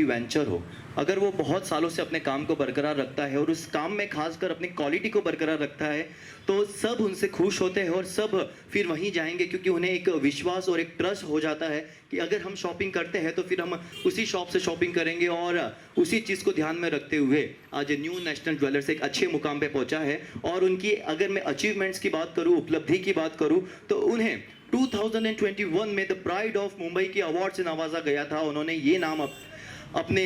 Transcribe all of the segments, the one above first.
भी वेंचर हो, अगर वो बहुत सालों से अपने काम को बरकरार रखता है और उस काम में खासकर अपनी क्वालिटी को बरकरार रखता है, तो सब उनसे खुश होते हैं और सब फिर वहीं जाएँगे, क्योंकि उन्हें एक विश्वास और एक ट्रस्ट हो जाता है कि अगर हम शॉपिंग करते हैं तो फिर हम उसी शॉप से शॉपिंग करेंगे। और उसी चीज़ को ध्यान में रखते हुए आज न्यू नेशनल ज्वेलर्स एक अच्छे मुकाम पे पहुंचा है। और उनकी अगर मैं अचीवमेंट्स की बात करूं, उपलब्धि की बात करूं, तो उन्हें 2021 में द प्राइड ऑफ मुंबई के अवार्ड से नवाजा गया था। उन्होंने ये नाम अपने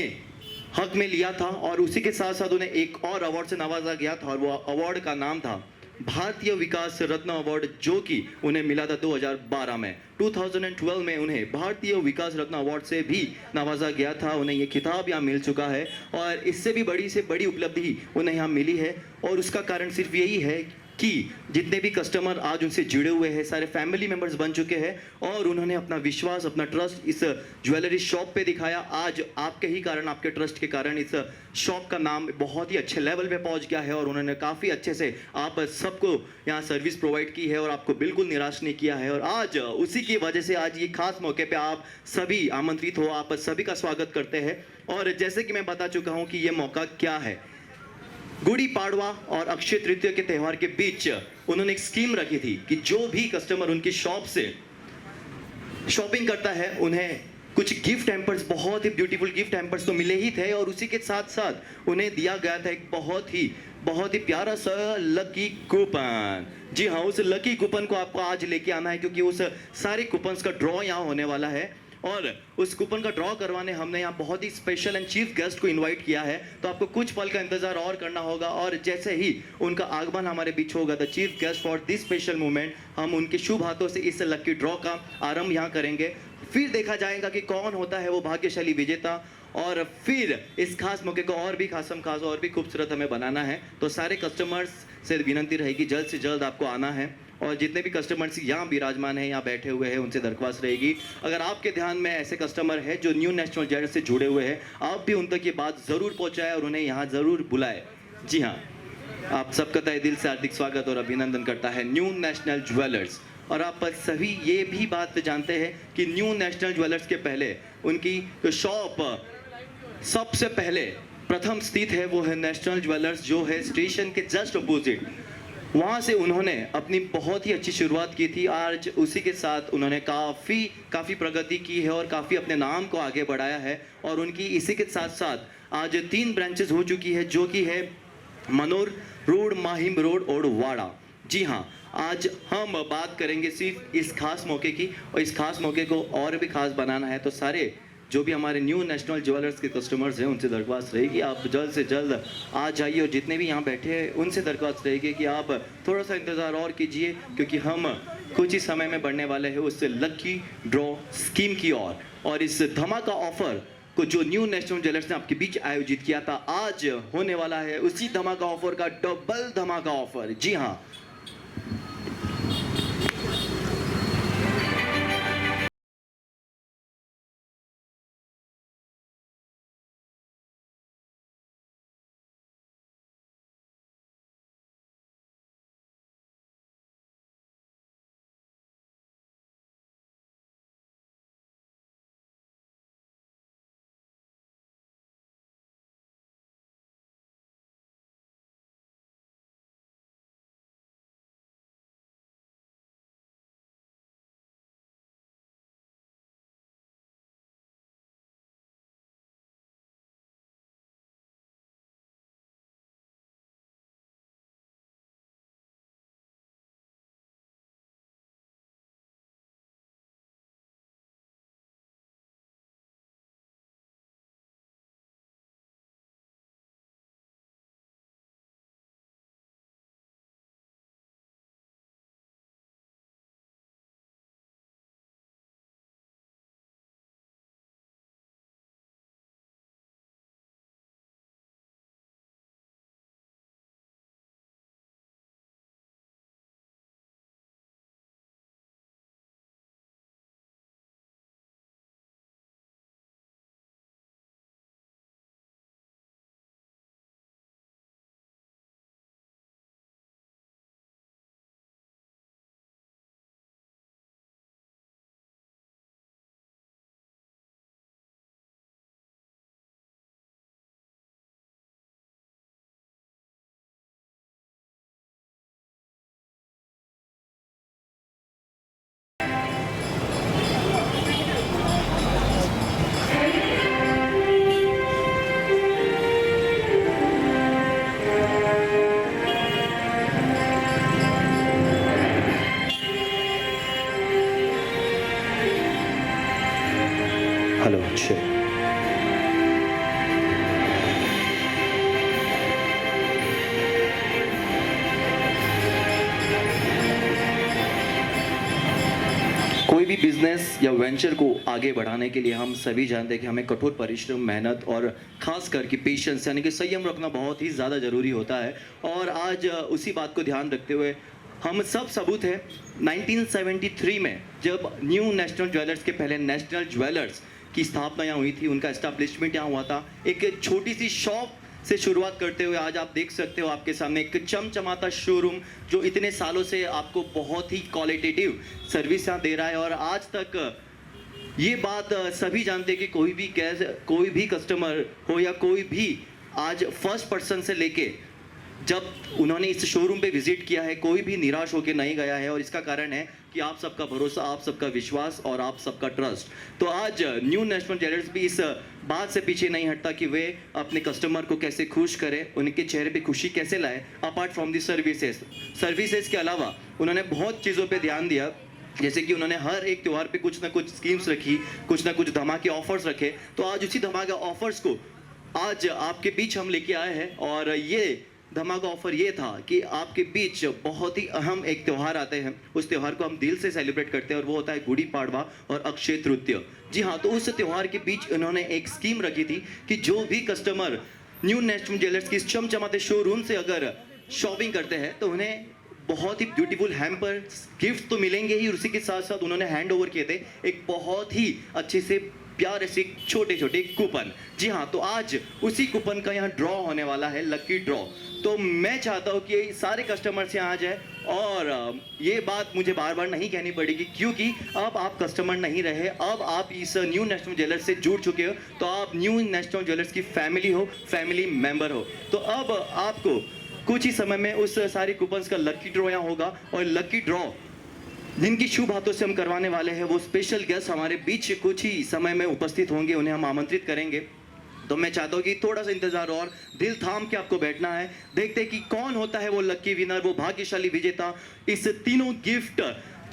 हक में लिया था और उसी के साथ साथ उन्हें एक और अवार्ड से नवाजा गया था और वो अवार्ड का नाम था भारतीय विकास रत्न अवार्ड, जो कि उन्हें मिला था 2012 में। 2012 में उन्हें भारतीय विकास रत्न अवार्ड से भी नवाजा गया था। उन्हें ये खिताब यहाँ मिल चुका है और इससे भी बड़ी से बड़ी उपलब्धि उन्हें यहाँ मिली है। और उसका कारण सिर्फ यही है कि जितने भी कस्टमर आज उनसे जुड़े हुए हैं, सारे फैमिली मेंबर्स बन चुके हैं और उन्होंने अपना विश्वास, अपना ट्रस्ट इस ज्वेलरी शॉप पे दिखाया। आज आपके ही कारण, आपके ट्रस्ट के कारण इस शॉप का नाम बहुत ही अच्छे लेवल पे पहुंच गया है और उन्होंने काफ़ी अच्छे से आप सबको यहाँ सर्विस प्रोवाइड की है और आपको बिल्कुल निराश नहीं किया है। और आज उसी की वजह से आज ये खास मौके पे आप सभी आमंत्रित हो, आप सभी का स्वागत करते हैं। और जैसे कि मैं बता चुका हूँ कि ये मौका क्या है, गुड़ी पाड़वा और अक्षय तृतीया के त्यौहार के बीच उन्होंने एक स्कीम रखी थी कि जो भी कस्टमर उनकी शॉप से शॉपिंग करता है उन्हें कुछ गिफ्ट हैम्पर्स, बहुत ही ब्यूटीफुल गिफ्ट हैम्पर्स तो मिले ही थे और उसी के साथ साथ उन्हें दिया गया था एक बहुत ही प्यारा सा लकी कूपन। जी हाँ, उस लकी कूपन को आपको आज लेके आना है, क्योंकि उस सारे कूपन्स का ड्रॉ यहाँ होने वाला है और उस कूपन का ड्रॉ करवाने हमने यहाँ बहुत ही स्पेशल एंड चीफ गेस्ट को इनवाइट किया है। तो आपको कुछ पल का इंतजार और करना होगा और जैसे ही उनका आगमन हमारे बीच होगा, the chief guest for this special moment, हम उनके शुभ हाथों से इस लकी ड्रॉ का आरंभ यहाँ करेंगे। फिर देखा जाएगा कि कौन होता है वो भाग्यशाली विजेता और फिर इस खास मौके को और भी खास और भी खूबसूरत हमें बनाना है। तो सारे कस्टमर्स से विनती रहेगी जल्द से जल्द आपको आना है और जितने भी कस्टमर्स यहाँ विराजमान हैं, यहाँ बैठे हुए हैं, उनसे दरख्वास्त रहेगी, अगर आपके ध्यान में ऐसे कस्टमर है जो न्यू नेशनल ज्वेलर्स से जुड़े हुए हैं, आप भी उन तक ये बात ज़रूर पहुँचाएं और उन्हें यहाँ ज़रूर बुलाएं। जी हाँ, आप सबका तहे दिल से हार्दिक स्वागत और अभिनंदन करता है न्यू नेशनल ज्वेलर्स। और आप सभी ये भी बात जानते हैं कि न्यू नेशनल ज्वेलर्स के पहले उनकी जो शॉप सबसे पहले प्रथम स्थित है वो है नेशनल ज्वेलर्स, जो है स्टेशन के जस्ट अपोजिट। वहाँ से उन्होंने अपनी बहुत ही अच्छी शुरुआत की थी। आज उसी के साथ उन्होंने काफ़ी प्रगति की है और काफ़ी अपने नाम को आगे बढ़ाया है। और उनकी इसी के साथ साथ आज 3 ब्रांचेस हो चुकी है, जो कि है मनोर रोड, माहिम रोड और वाड़ा। जी हाँ, आज हम बात करेंगे सिर्फ इस खास मौके की और इस खास मौके को और भी खास बनाना है। तो सारे जो भी हमारे न्यू नेशनल ज्वेलर्स के कस्टमर्स हैं उनसे दरख्वास्त रहेगी आप जल्द से जल्द आ जाइए और जितने भी यहाँ बैठे हैं उनसे दरख्वास्त रहेगी कि आप थोड़ा सा इंतज़ार और कीजिए, क्योंकि हम कुछ ही समय में बढ़ने वाले हैं उस लकी ड्रॉ स्कीम की ओर। और इस धमाका ऑफर को जो न्यू नेशनल ज्वेलर्स ने आपके बीच आयोजित किया था, आज होने वाला है उसी धमाका ऑफर का डबल धमाका ऑफर। जी हाँ, बिजनेस या वेंचर को आगे बढ़ाने के लिए हम सभी जानते हैं कि हमें कठोर परिश्रम, मेहनत और खास करके पेशेंस यानी कि संयम रखना बहुत ही ज़्यादा ज़रूरी होता है। और आज उसी बात को ध्यान रखते हुए हम सब सबूत हैं 1973 में जब न्यू नेशनल ज्वेलर्स के पहले नेशनल ज्वेलर्स की स्थापना यहाँ हुई थी, उनका एस्टैब्लिशमेंट यहाँ हुआ था। एक छोटी सी शॉप से शुरुआत करते हुए आज आप देख सकते हो आपके सामने एक चमचमाता शोरूम जो इतने सालों से आपको बहुत ही क्वालिटेटिव सर्विस यहाँ दे रहा है। और आज तक ये बात सभी जानते हैं कि कोई भी कस्टमर हो या कोई भी आज फर्स्ट पर्सन से लेके जब उन्होंने इस शोरूम पे विजिट किया है, कोई भी निराश होकर नहीं गया है। और इसका कारण है कि आप सबका भरोसा, आप सबका विश्वास और आप सबका ट्रस्ट। तो आज न्यू नेशनल ज्वेलर्स भी इस बात से पीछे नहीं हटता कि वे अपने कस्टमर को कैसे खुश करें, उनके चेहरे पे खुशी कैसे लाए। अपार्ट फ्रॉम दी सर्विसेज के अलावा उन्होंने बहुत चीज़ों पे ध्यान दिया, जैसे कि उन्होंने हर एक त्यौहार पे कुछ ना कुछ स्कीम्स रखी, कुछ ना कुछ धमाके ऑफर्स रखे। तो आज उसी धमाके ऑफर्स को आज आपके बीच हम लेके आए हैं। और ये धमाका ऑफर ये था कि आपके बीच बहुत ही अहम एक त्यौहार आते हैं, उस त्यौहार को हम दिल से सेलिब्रेट करते हैं और वो होता है गुड़ी पाड़वा और अक्षय तृतीया। जी हाँ, तो उस त्यौहार के बीच उन्होंने एक स्कीम रखी थी कि जो भी कस्टमर न्यू नेशनल ज्वेलर्स की चमचमाते शोरूम से अगर शॉपिंग करते हैं तो उन्हें बहुत ही ब्यूटीफुल हैम्पर गिफ्ट तो मिलेंगे ही, और उसी के साथ साथ उन्होंने हैंड ओवर किए थे एक बहुत ही अच्छे से प्यारे से छोटे छोटे कूपन। जी हाँ, तो आज उसी कूपन का यहाँ ड्रॉ होने वाला है, लकी ड्रॉ। तो मैं चाहता हूँ कि सारे कस्टमर्स यहाँ आ जाए। और ये बात मुझे बार बार नहीं कहनी पड़ेगी क्योंकि अब आप कस्टमर नहीं रहे, अब आप इस न्यू नेशनल ज्वेलर्स से जुड़ चुके हो। तो आप न्यू नेशनल ज्वेलर्स की फैमिली हो, फैमिली मेंबर हो। तो अब आपको कुछ ही समय में उस सारे कूपन्स का लकी ड्रॉ यहाँ होगा। और लकी ड्रॉ जिनकी शुभ हाथों से हम करवाने वाले हैं वो स्पेशल गेस्ट हमारे बीच कुछ ही समय में उपस्थित होंगे, उन्हें हम आमंत्रित करेंगे। तो मैं चाहता हूँ कि थोड़ा सा इंतजार और दिल थाम के आपको बैठना है। देखते हैं कि कौन होता है वो लकी विनर, वो भाग्यशाली विजेता। इस तीनों गिफ्ट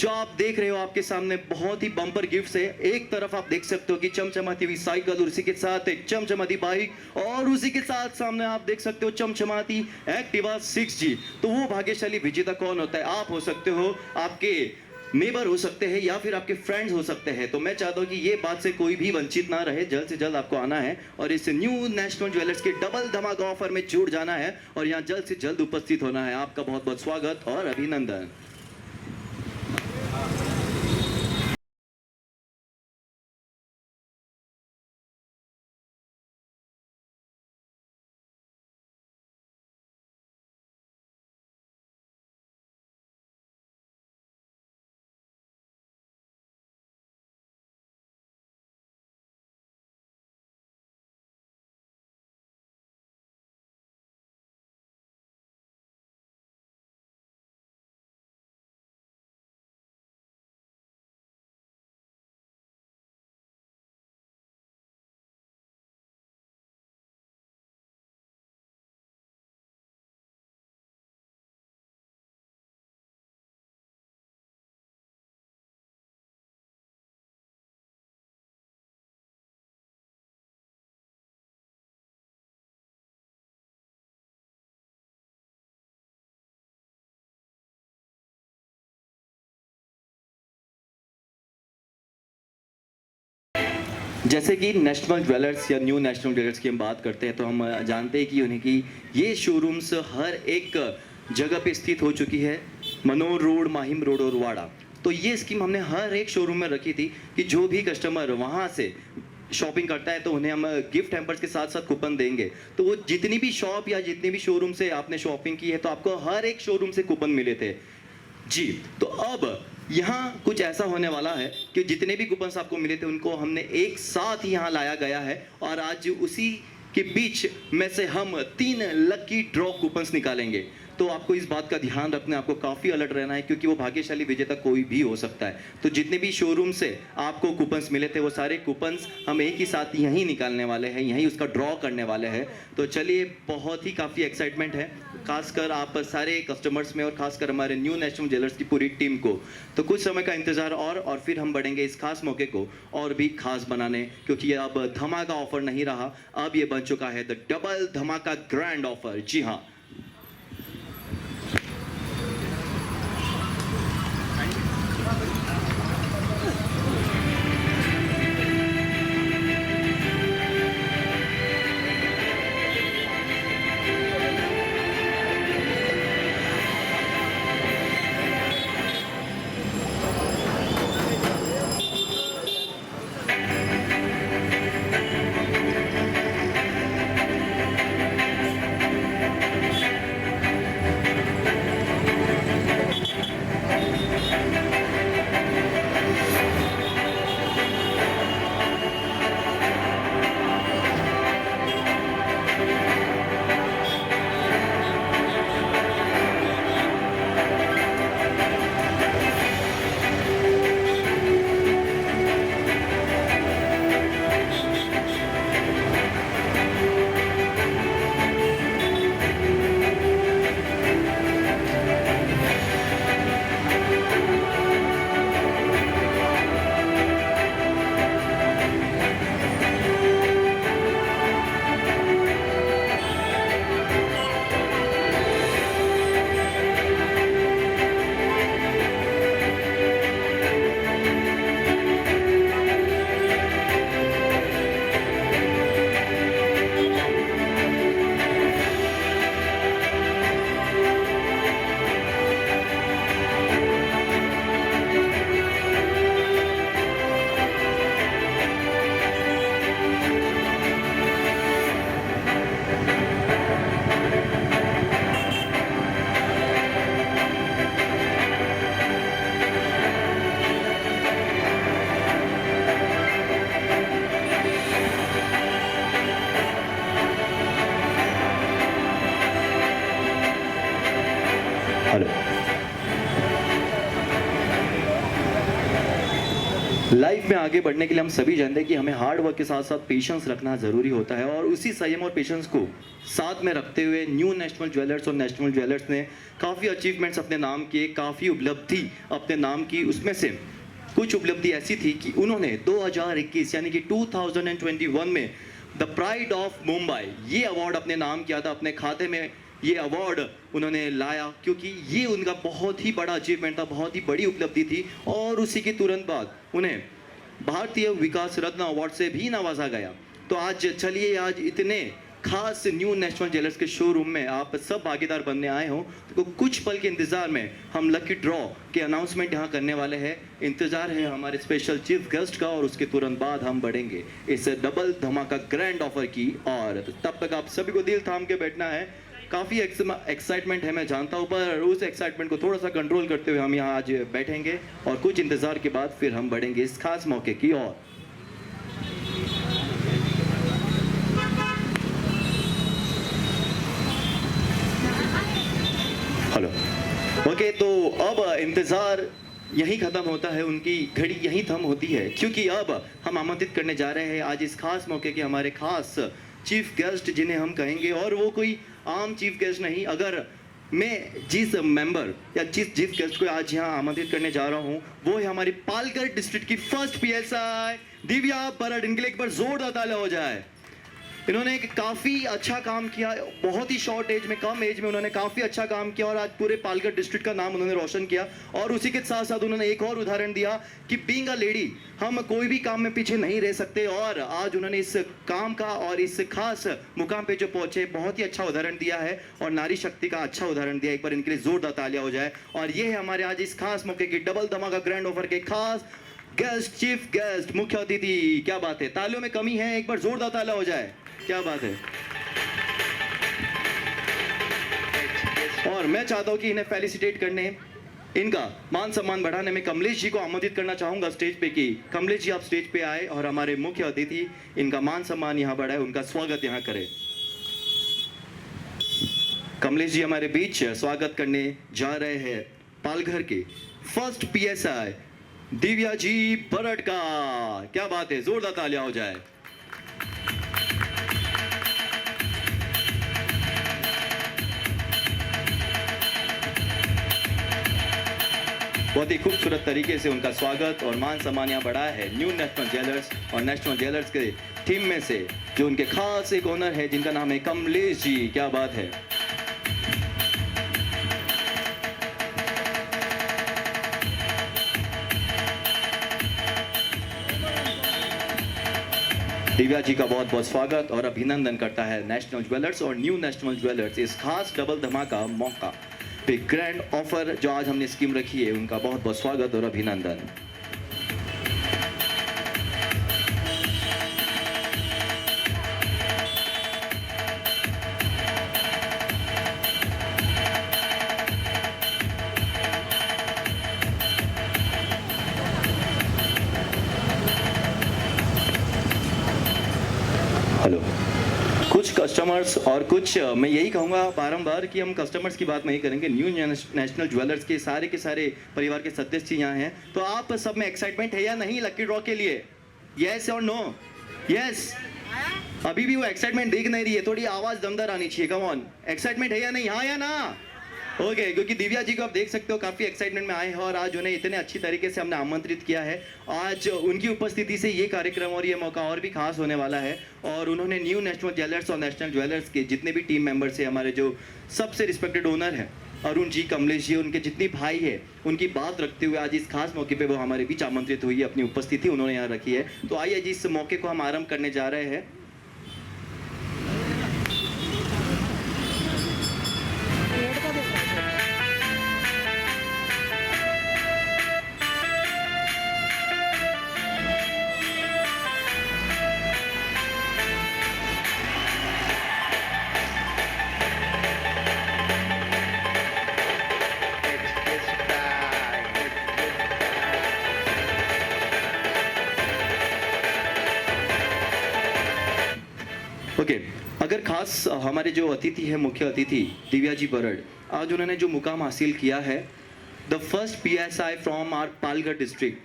जो आप देख रहे हो आपके सामने बहुत ही बम्पर गिफ्ट्स है। एक तरफ आप देख सकते हो कि चमचमाती हुई साइकिल, उसी के साथ एक चमचमाती बाइक, और उसी के साथ सामने आप देख सकते हो चमचमाती एक्टिवा 6G। तो वो भाग्यशाली विजेता कौन होता है? आप हो सकते हो, आपके नेबर हो सकते हैं, या फिर आपके फ्रेंड्स हो सकते हैं। तो मैं चाहता हूँ कि ये बात से कोई भी वंचित ना रहे, जल्द से जल्द आपको आना है और इस न्यू नेशनल ज्वेलर्स के डबल धमाका ऑफर में जुड़ जाना है और यहाँ जल्द से जल्द उपस्थित होना है। आपका बहुत बहुत स्वागत और अभिनंदन। जैसे कि नेशनल ज्वेलर्स या न्यू नेशनल ज्वेलर्स की हम बात करते हैं तो हम जानते हैं कि उन्हें की ये शोरूम्स हर एक जगह पे स्थित हो चुकी है, मनोर रोड, माहिम रोड और वाड़ा। तो ये स्कीम हमने हर एक शोरूम में रखी थी कि जो भी कस्टमर वहाँ से शॉपिंग करता है तो उन्हें हम गिफ्ट हैम्पर्स के साथ साथ कूपन देंगे। तो वो जितनी भी शॉप या जितनी भी शोरूम से आपने शॉपिंग की है तो आपको हर एक शोरूम से कूपन मिले थे जी। तो अब यहाँ कुछ ऐसा होने वाला है कि जितने भी कूपन्स आपको मिले थे उनको हमने एक साथ ही यहाँ लाया गया है और आज उसी के बीच में से हम 3 लकी ड्रॉ कूपन्स निकालेंगे। तो आपको इस बात का ध्यान रखना है, आपको काफ़ी अलर्ट रहना है क्योंकि वो भाग्यशाली विजेता कोई भी हो सकता है। तो जितने भी शोरूम से आपको कूपन्स मिले थे वो सारे कूपन्स हम एक ही साथ यहीं निकालने वाले हैं, यहीं उसका ड्रॉ करने वाले हैं। तो चलिए, बहुत ही काफ़ी एक्साइटमेंट है, खासकर आप सारे कस्टमर्स में और खासकर हमारे न्यू नेशनल ज्वेलर्स की पूरी टीम को। तो कुछ समय का इंतजार और फिर हम बढ़ेंगे इस खास मौके को और भी खास बनाने, क्योंकि ये अब धमाका ऑफर नहीं रहा, अब ये बन चुका है द डबल धमाका ग्रैंड ऑफर। जी हाँ, लाइफ में आगे बढ़ने के लिए हम सभी जानते हैं कि हमें हार्ड वर्क के साथ साथ पेशेंस रखना ज़रूरी होता है, और उसी संयम और पेशेंस को साथ में रखते हुए न्यू नेशनल ज्वेलर्स और नेशनल ज्वेलर्स ने काफ़ी अचीवमेंट्स अपने नाम किए, काफ़ी उपलब्धि अपने नाम की। उसमें से कुछ उपलब्धि ऐसी थी कि उन्होंने 2021 यानी कि 2021 में द प्राइड ऑफ मुंबई ये अवार्ड अपने नाम किया था, अपने खाते में ये अवार्ड उन्होंने लाया, क्योंकि ये उनका बहुत ही बड़ा अचीवमेंट था, बहुत ही बड़ी उपलब्धि थी। और उसी के तुरंत बाद उन्हें भारतीय विकास रत्न अवार्ड से भी नवाजा गया। तो आज चलिए, आज इतने खास न्यू नेशनल ज्वेलर्स के शोरूम में आप सब भागीदार बनने आए हो, तो कुछ पल के इंतज़ार में हम लकी ड्रॉ के अनाउंसमेंट यहाँ करने वाले हैं। इंतज़ार है हमारे स्पेशल चीफ गेस्ट का, और उसके तुरंत बाद हम बढ़ेंगे इस डबल धमाका ग्रैंड ऑफर की। और तब तक आप सभी को दिल थाम के बैठना है। काफ़ी एक्साइटमेंट है मैं जानता हूँ, पर उस एक्साइटमेंट को थोड़ा सा कंट्रोल करते हुए हम यहाँ आज बैठेंगे, और कुछ इंतज़ार के बाद फिर हम बढ़ेंगे इस खास मौके की ओर। हेलो, ओके, तो अब इंतज़ार यहीं ख़त्म होता है, उनकी घड़ी यहीं थम होती है, क्योंकि अब हम आमंत्रित करने जा रहे हैं आज इस खास मौके के हमारे खास चीफ गेस्ट, जिन्हें हम कहेंगे, और वो कोई आम चीफ गेस्ट नहीं। अगर मैं जिस मेंबर या जिस चीफ गेस्ट को आज यहाँ आमंत्रित करने जा रहा हूँ, वो है हमारी पालघर डिस्ट्रिक्ट की फर्स्ट पीएसआई दिव्या बरड़। इनके लिए एक बार जोरदार तालियां हो जाए। इन्होंने एक काफ़ी अच्छा काम किया, बहुत ही शॉर्ट एज में, कम एज में उन्होंने काफ़ी अच्छा काम किया, और आज पूरे पालघर डिस्ट्रिक्ट का नाम उन्होंने रोशन किया। और उसी के साथ साथ उन्होंने एक और उदाहरण दिया कि बीइंग अ लेडी हम कोई भी काम में पीछे नहीं रह सकते, और आज उन्होंने इस काम का और इस खास मुकाम पे जो पहुंचे, बहुत ही अच्छा उदाहरण दिया है, और नारी शक्ति का अच्छा उदाहरण दिया। एक बार इनके लिए जोरदार तालियां हो जाए। और ये है हमारे आज इस खास मौके की डबल धमाका ग्रैंड ऑफर के खास गेस्ट, चीफ गेस्ट, मुख्य अतिथि। क्या बात है, तालियों में कमी है, एक बार जोरदार तालियां हो जाए। क्या बात है। और मैं चाहता हूं कि इन्हें फेलिसिटेट करने, इनका मान सम्मान बढ़ाने में कमलेश जी को आमंत्रित करना चाहूंगा स्टेज पे, कि कमलेश जी आप स्टेज पे आए और हमारे मुख्य अतिथि इनका मान सम्मान यहां बढ़ाए, उनका स्वागत यहां करें। कमलेश जी हमारे बीच स्वागत करने जा रहे हैं पालघर के फर्स्ट पीएसआई दिव्या जी बरड़ का। क्या बात है, जोरदार तालियां हो जाए। बहुत ही खूबसूरत तरीके से उनका स्वागत और मान सम्मान यहाँ बढ़ाया है न्यू नेशनल ज्वेलर्स और नेशनल ज्वेलर्स के टीम में से, जो उनके खास एक ओनर है जिनका नाम है कमलेश जी। क्या बात है। दिव्या जी का बहुत बहुत स्वागत और अभिनंदन करता है नेशनल ज्वेलर्स और न्यू नेशनल ज्वेलर्स इस खास डबल धमाका मौका पे ग्रैंड ऑफर जो आज हमने स्कीम रखी है, उनका बहुत बहुत स्वागत और अभिनंदन। हेलो, कुछ कस्टमर्स और कुछ, मैं यही कहूँगा बारंबार कि हम कस्टमर्स की बात नहीं करेंगे, न्यू नेशनल ज्वेलर्स के सारे परिवार के सदस्य यहाँ हैं। तो आप सब में एक्साइटमेंट है या नहीं लकी ड्रॉ के लिए? यस और नो? यस। अभी भी वो एक्साइटमेंट दिख नहीं रही है, थोड़ी आवाज़ दमदार आनी चाहिए। कम ऑन, एक्साइटमेंट है या नहीं? हाँ या ना? ओके, क्योंकि दिव्या जी को आप देख सकते हो काफ़ी एक्साइटमेंट में आए हैं, और आज उन्हें इतने अच्छी तरीके से हमने आमंत्रित किया है। आज उनकी उपस्थिति से ये कार्यक्रम और ये मौका और भी खास होने वाला है। और उन्होंने न्यू नेशनल ज्वेलर्स और नेशनल ज्वेलर्स के जितने भी टीम मेंबर्स हैं, हमारे जो सबसे रिस्पेक्टेड ओनर हैं अरुण जी, कमलेश जी, उनके जितने भाई हैं, उनकी बात रखते हुए आज इस खास मौके पे वो हमारे बीच आमंत्रित हुई है, अपनी उपस्थिति उन्होंने यहाँ रखी है। तो आइए जी, इस मौके को हम आरम्भ करने जा रहे हैं। ओके, अगर खास हमारे जो अतिथि है, मुख्य अतिथि दिव्या जी बरड़, आज उन्होंने जो मुकाम हासिल किया है, the first PSI from our Palghar district,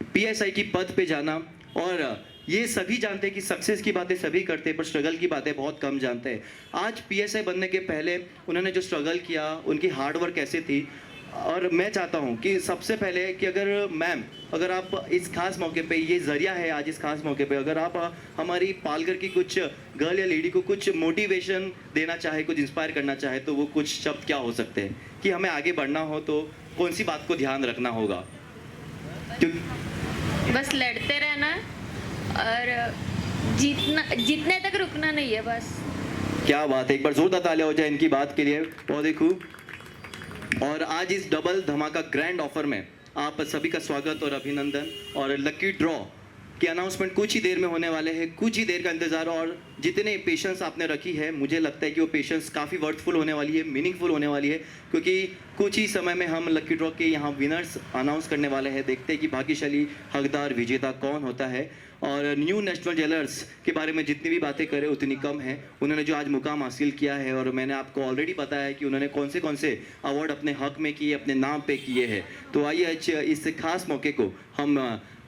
PSI की पद पे जाना। और ये सभी जानते हैं कि सक्सेस की बातें सभी करते हैं पर स्ट्रगल की बातें बहुत कम जानते हैं। आज पीएसआई बनने के पहले उन्होंने जो स्ट्रगल किया, उनकी हार्ड वर्क कैसे थी, और मैं चाहता हूं कि सबसे पहले कि अगर मैम, अगर आप इस खास मौके पे, ये जरिया है आज इस खास मौके पे, अगर आप हमारी पालघर की कुछ गर्ल या लेडी को कुछ मोटिवेशन देना चाहे, कुछ इंस्पायर करना चाहे, तो वो कुछ शब्द क्या हो सकते हैं कि हमें आगे बढ़ना हो तो कौन सी बात को ध्यान रखना होगा? बस लड़ते रहना और जीतने तक रुकना नहीं है बस। क्या बात है, एक बार जोरदार तालियां हो जाए इनकी बात के लिए, बहुत ही खूब। और आज इस डबल धमाका ग्रैंड ऑफर में आप सभी का स्वागत और अभिनंदन। और लकी ड्रॉ के अनाउंसमेंट कुछ ही देर में होने वाले हैं, कुछ ही देर का इंतजार। और जितने पेशेंस आपने रखी है, मुझे लगता है कि वो पेशेंस काफ़ी वर्थफुल होने वाली है, मीनिंगफुल होने वाली है, क्योंकि कुछ ही समय में हम लकी ड्रॉ के यहाँ विनर्स अनाउंस करने वाले हैं। देखते हैं कि भाग्यशाली हकदार विजेता कौन होता है। और न्यू नेशनल ज्वेलर्स के बारे में जितनी भी बातें करें उतनी कम है। उन्होंने जो आज मुकाम हासिल किया है, और मैंने आपको ऑलरेडी बताया है कि उन्होंने कौन से अवार्ड अपने हक में किए, अपने नाम पे किए हैं। तो आइए आज इस खास मौके को हम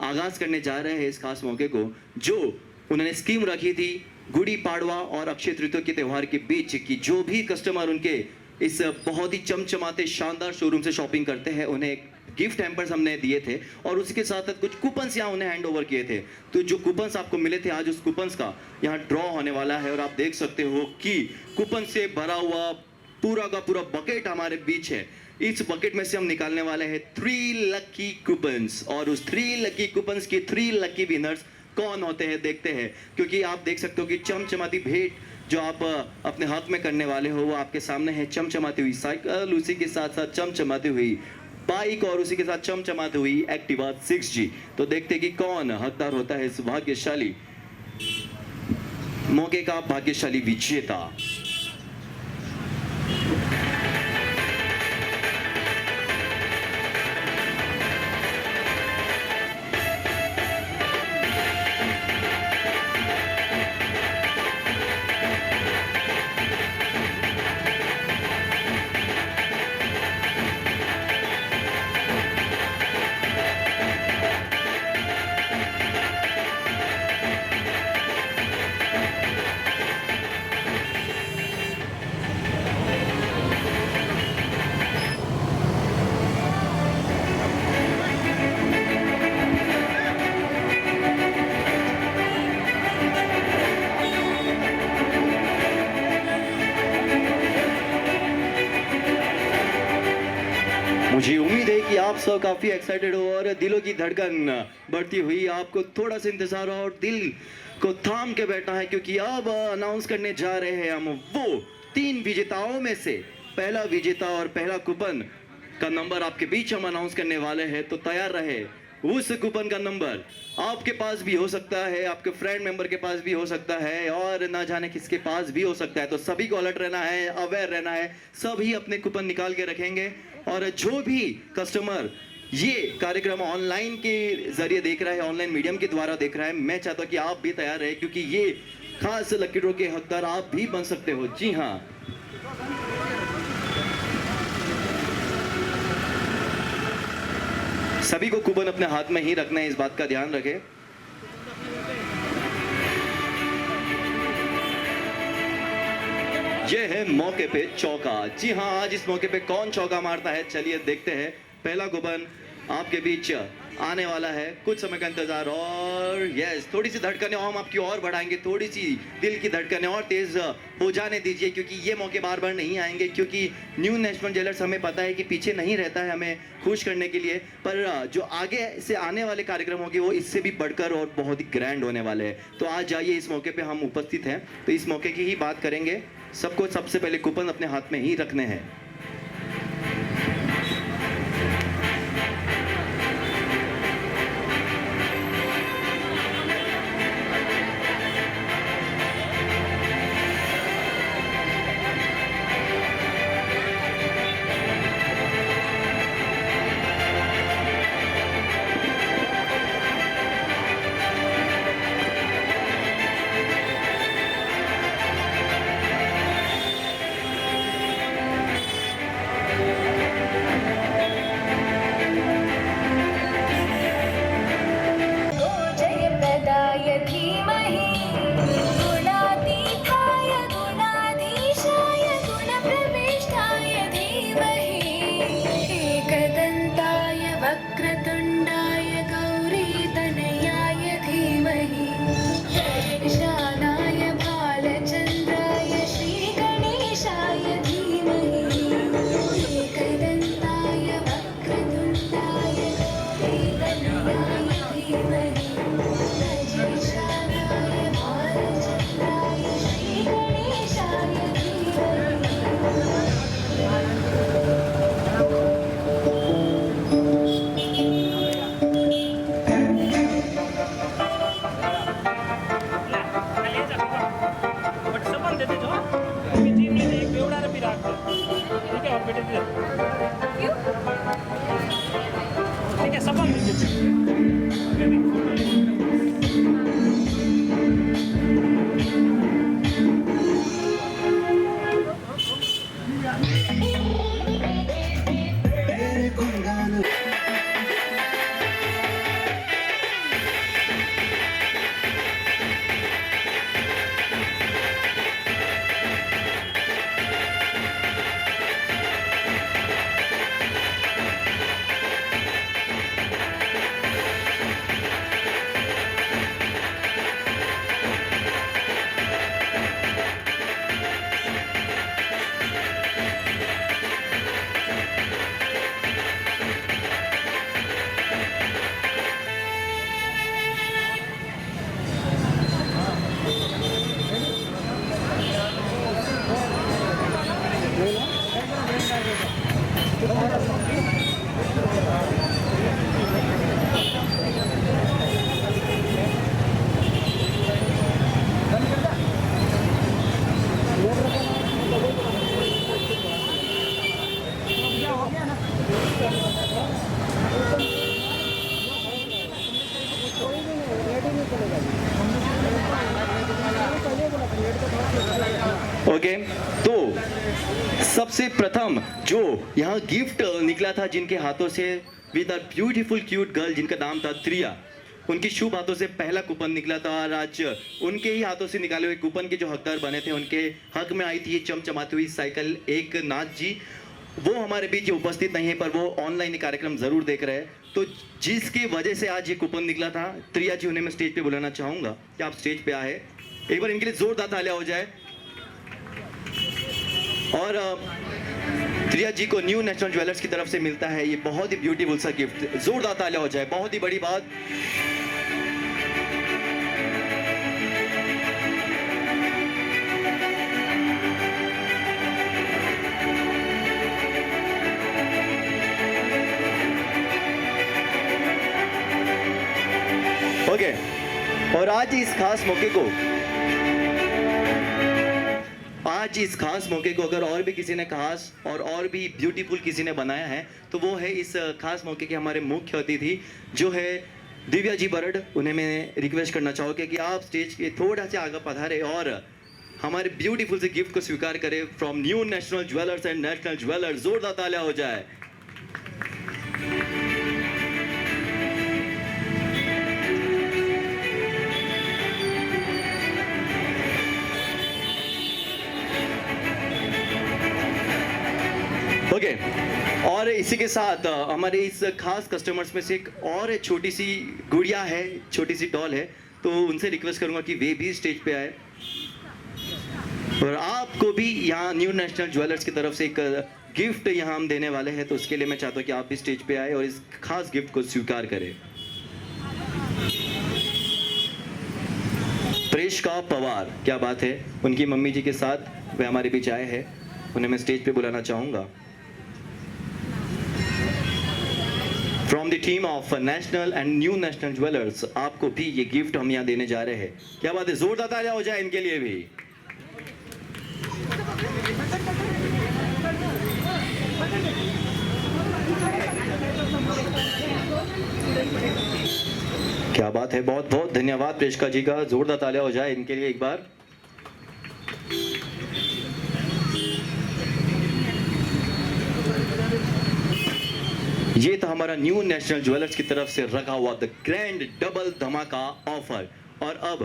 आगाज़ करने जा रहे हैं, इस खास मौके को जो उन्होंने स्कीम रखी थी गुड़ी पाड़वा और अक्षय तृतीया के त्यौहार के बीच की। जो भी कस्टमर उनके इस बहुत ही चमचमाते शानदार शोरूम से शॉपिंग करते हैं, उन्हें गिफ्ट हैम्पर्स हमने दिए थे और उसके साथ साथ कुछ कूपन्स यहाँ उन्हें हैंड ओवर किए थे। तो जो कूपन्स आपको मिले थे, आज उस कूपन्स का यहाँ ड्रॉ होने वाला है। और आप देख सकते हो कि कूपन से भरा हुआ पूरा का पूरा बकेट हमारे बीच है। इस बकेट में से हम निकालने वाले हैं 3 लकी कूपन्स, और उस 3 लकी कूपन्स के 3 लकी विनर्स कौन होते हैं देखते हैं। क्योंकि आप देख सकते हो कि चमचमाती भेंट जो आप अपने हक में करने वाले हो वो आपके सामने है। चमचमाती हुई साइकिल, उसी के साथ साथ चमचमाती हुई बाइक, और उसी के साथ चमचमाती हुई एक्टिवा 6G। तो देखते हैं कि कौन हकदार होता है इस भाग्यशाली मौके का भाग्यशाली विजेता। मुझे उम्मीद है कि आप सब काफी एक्साइटेड हो और दिलों की धड़कन बढ़ती हुई, आपको थोड़ा सा इंतजार और दिल को थाम के बैठना है, क्योंकि अब अनाउंस करने जा रहे हैं हम वो 3 विजेताओं में से पहला विजेता और पहला कूपन का नंबर आपके बीच हम अनाउंस करने वाले हैं। तो तैयार रहे। उस कूपन का नंबर आपके पास भी हो सकता है, आपके फ्रेंड मेंबर के पास भी हो सकता है, और ना जाने किसके पास भी हो सकता है। तो सभी को अलर्ट रहना है, अवेयर रहना है। सभी अपने कूपन निकाल के रखेंगे। और जो भी कस्टमर ये कार्यक्रम ऑनलाइन के जरिए देख रहा है, ऑनलाइन मीडियम के द्वारा देख रहा है, मैं चाहता हूँ कि आप भी तैयार रहे, क्योंकि ये खास लकी ड्रॉ के हकदार आप भी बन सकते हो। जी हाँ, सभी को कूपन अपने हाथ में ही रखना है, इस बात का ध्यान रखें। ये है मौके पे चौका। जी हाँ, आज इस मौके पे कौन चौका मारता है, चलिए देखते हैं। पहला कूपन आपके बीच आने वाला है, कुछ समय का इंतजार। और यस, थोड़ी सी धड़कनें हम आपकी और बढ़ाएंगे, थोड़ी सी दिल की धड़कनें और तेज हो जाने दीजिए, क्योंकि ये मौके बार बार नहीं आएंगे। क्योंकि न्यू नेशनल ज्वेलर्स हमें पता है कि पीछे नहीं रहता है हमें खुश करने के लिए, पर जो आगे से आने वाले कार्यक्रम होंगे वो इससे भी बढ़कर और बहुत ही ग्रैंड होने वाले हैं। तो आज जाइए, इस मौके पर हम उपस्थित हैं तो इस मौके की ही बात करेंगे। सबको सबसे पहले कूपन अपने हाथ में ही रखने हैं। ठीक है सब ओके, तो सबसे प्रथम जो यहाँ गिफ्ट निकला था जिनके हाथों से with a beautiful cute girl जिनका नाम था त्रिया, उनकी शुभ हाथों से पहला कूपन निकला था और आज उनके ही हाथों से निकाले हुए कूपन के जो हकदार बने थे उनके हक में आई थी ये चमचमाती हुई साइकिल। एक नाथ जी वो हमारे बीच उपस्थित नहीं है पर वो ऑनलाइन कार्यक्रम जरूर देख रहे हैं, तो जिसकी वजह से आज ये कूपन निकला था। त्रिया जी उन्हें मैं स्टेज पे बुलाना चाहूंगा कि आप स्टेज पे आए, एक बार इनके लिए जोरदार तालियां हो जाए। और त्रिया जी को न्यू नेशनल ज्वेलर्स की तरफ से मिलता है ये बहुत ही ब्यूटीफुल सा गिफ्ट, जोरदार तालियां हो जाए, बहुत ही बड़ी बात। ओके, और आज इस खास मौके को अगर और भी किसी ने खास और भी ब्यूटीफुल किसी ने बनाया है तो वो है इस खास मौके के हमारे मुख्य अतिथि जो है दिव्या जी बरड। उन्हें मैं रिक्वेस्ट करना चाहूँगा कि आप स्टेज के थोड़ा सा आगे पधारे और हमारे ब्यूटीफुल से गिफ्ट को स्वीकार करें from new National jewellers and national jewellers. जोरदार तालियां हो जाए। ओके, और इसी के साथ हमारे इस खास कस्टमर्स में से एक और छोटी सी गुड़िया है, छोटी सी डॉल है, तो उनसे रिक्वेस्ट करूंगा कि वे भी स्टेज पे आए। और आपको भी यहाँ न्यू नेशनल ज्वेलर्स की तरफ से एक गिफ्ट यहाँ हम देने वाले हैं, तो उसके लिए मैं चाहता हूँ कि आप भी स्टेज पे आए और इस खास गिफ्ट को स्वीकार करें। प्रेषका पवार, क्या बात है, उनकी मम्मी जी के साथ वे हमारे बीच आए हैं, उन्हें मैं स्टेज पे बुलाना चाहूंगा। From the team of national and New National jewellers आपको भी ये गिफ्ट हम यहाँ देने जा रहे हैं। क्या बात है, जोरदार तालियां हो जाए इनके लिए भी। क्या बात है, बहुत बहुत धन्यवाद प्रेषका जी का, जोरदार तालियां हो जाए इनके लिए एक बार। ये था हमारा न्यू नेशनल ज्वेलर्स की तरफ से रखा हुआ द ग्रैंड डबल धमाका ऑफर। और अब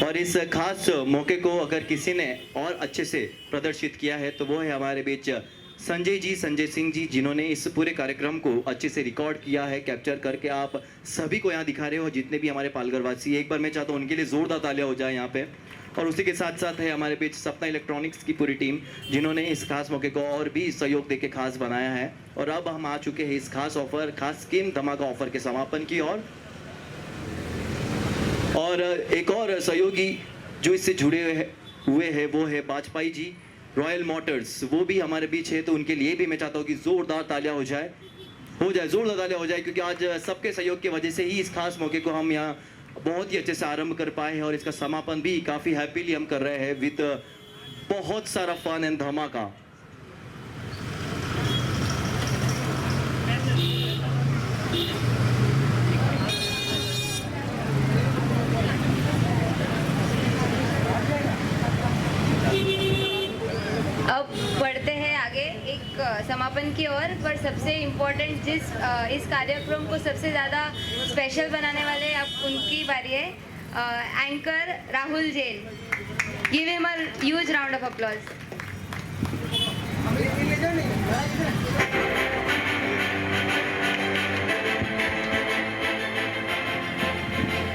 और इस खास मौके को अगर किसी ने और अच्छे से प्रदर्शित किया है तो वो है हमारे बीच संजय सिंह जी, जिन्होंने इस पूरे कार्यक्रम को अच्छे से रिकॉर्ड किया है, कैप्चर करके आप सभी को यहाँ दिखा रहे हो, जितने भी हमारे पालघरवासी। एक बार मैं चाहता हूँ उनके लिए जोरदार तालियां हो जाए यहाँ पे। और उसी के साथ साथ है हमारे बीच सपना इलेक्ट्रॉनिक्स की पूरी टीम, जिन्होंने इस खास मौके को और भी सहयोग देके खास बनाया है। और अब हम आ चुके हैं इस खास ऑफर, खास स्कीम धमाका ऑफर के समापन की ओर। और एक और सहयोगी जो इससे जुड़े हुए हैं वो है वाजपेयी जी, रॉयल मोटर्स, वो भी हमारे बीच है, तो उनके लिए भी मैं चाहता हूँ कि जोरदार तालियां हो जाए, जोरदार तालियां हो जाए, क्योंकि आज सबके सहयोग की वजह से ही इस खास मौके को हम यहाँ बहुत ही अच्छे से आरंभ कर पाए हैं और इसका समापन भी काफ़ी हैप्पीली हम कर रहे हैं विद बहुत सारा फन एंड धमाका। अब बढ़ते हैं आगे एक समापन की ओर, पर सबसे इम्पोर्टेंट इस कार्यक्रम को सबसे ज़्यादा स्पेशल बनाने वाले अब उनकी बारी है, anchor Rahul Jain. Give him a huge round of applause.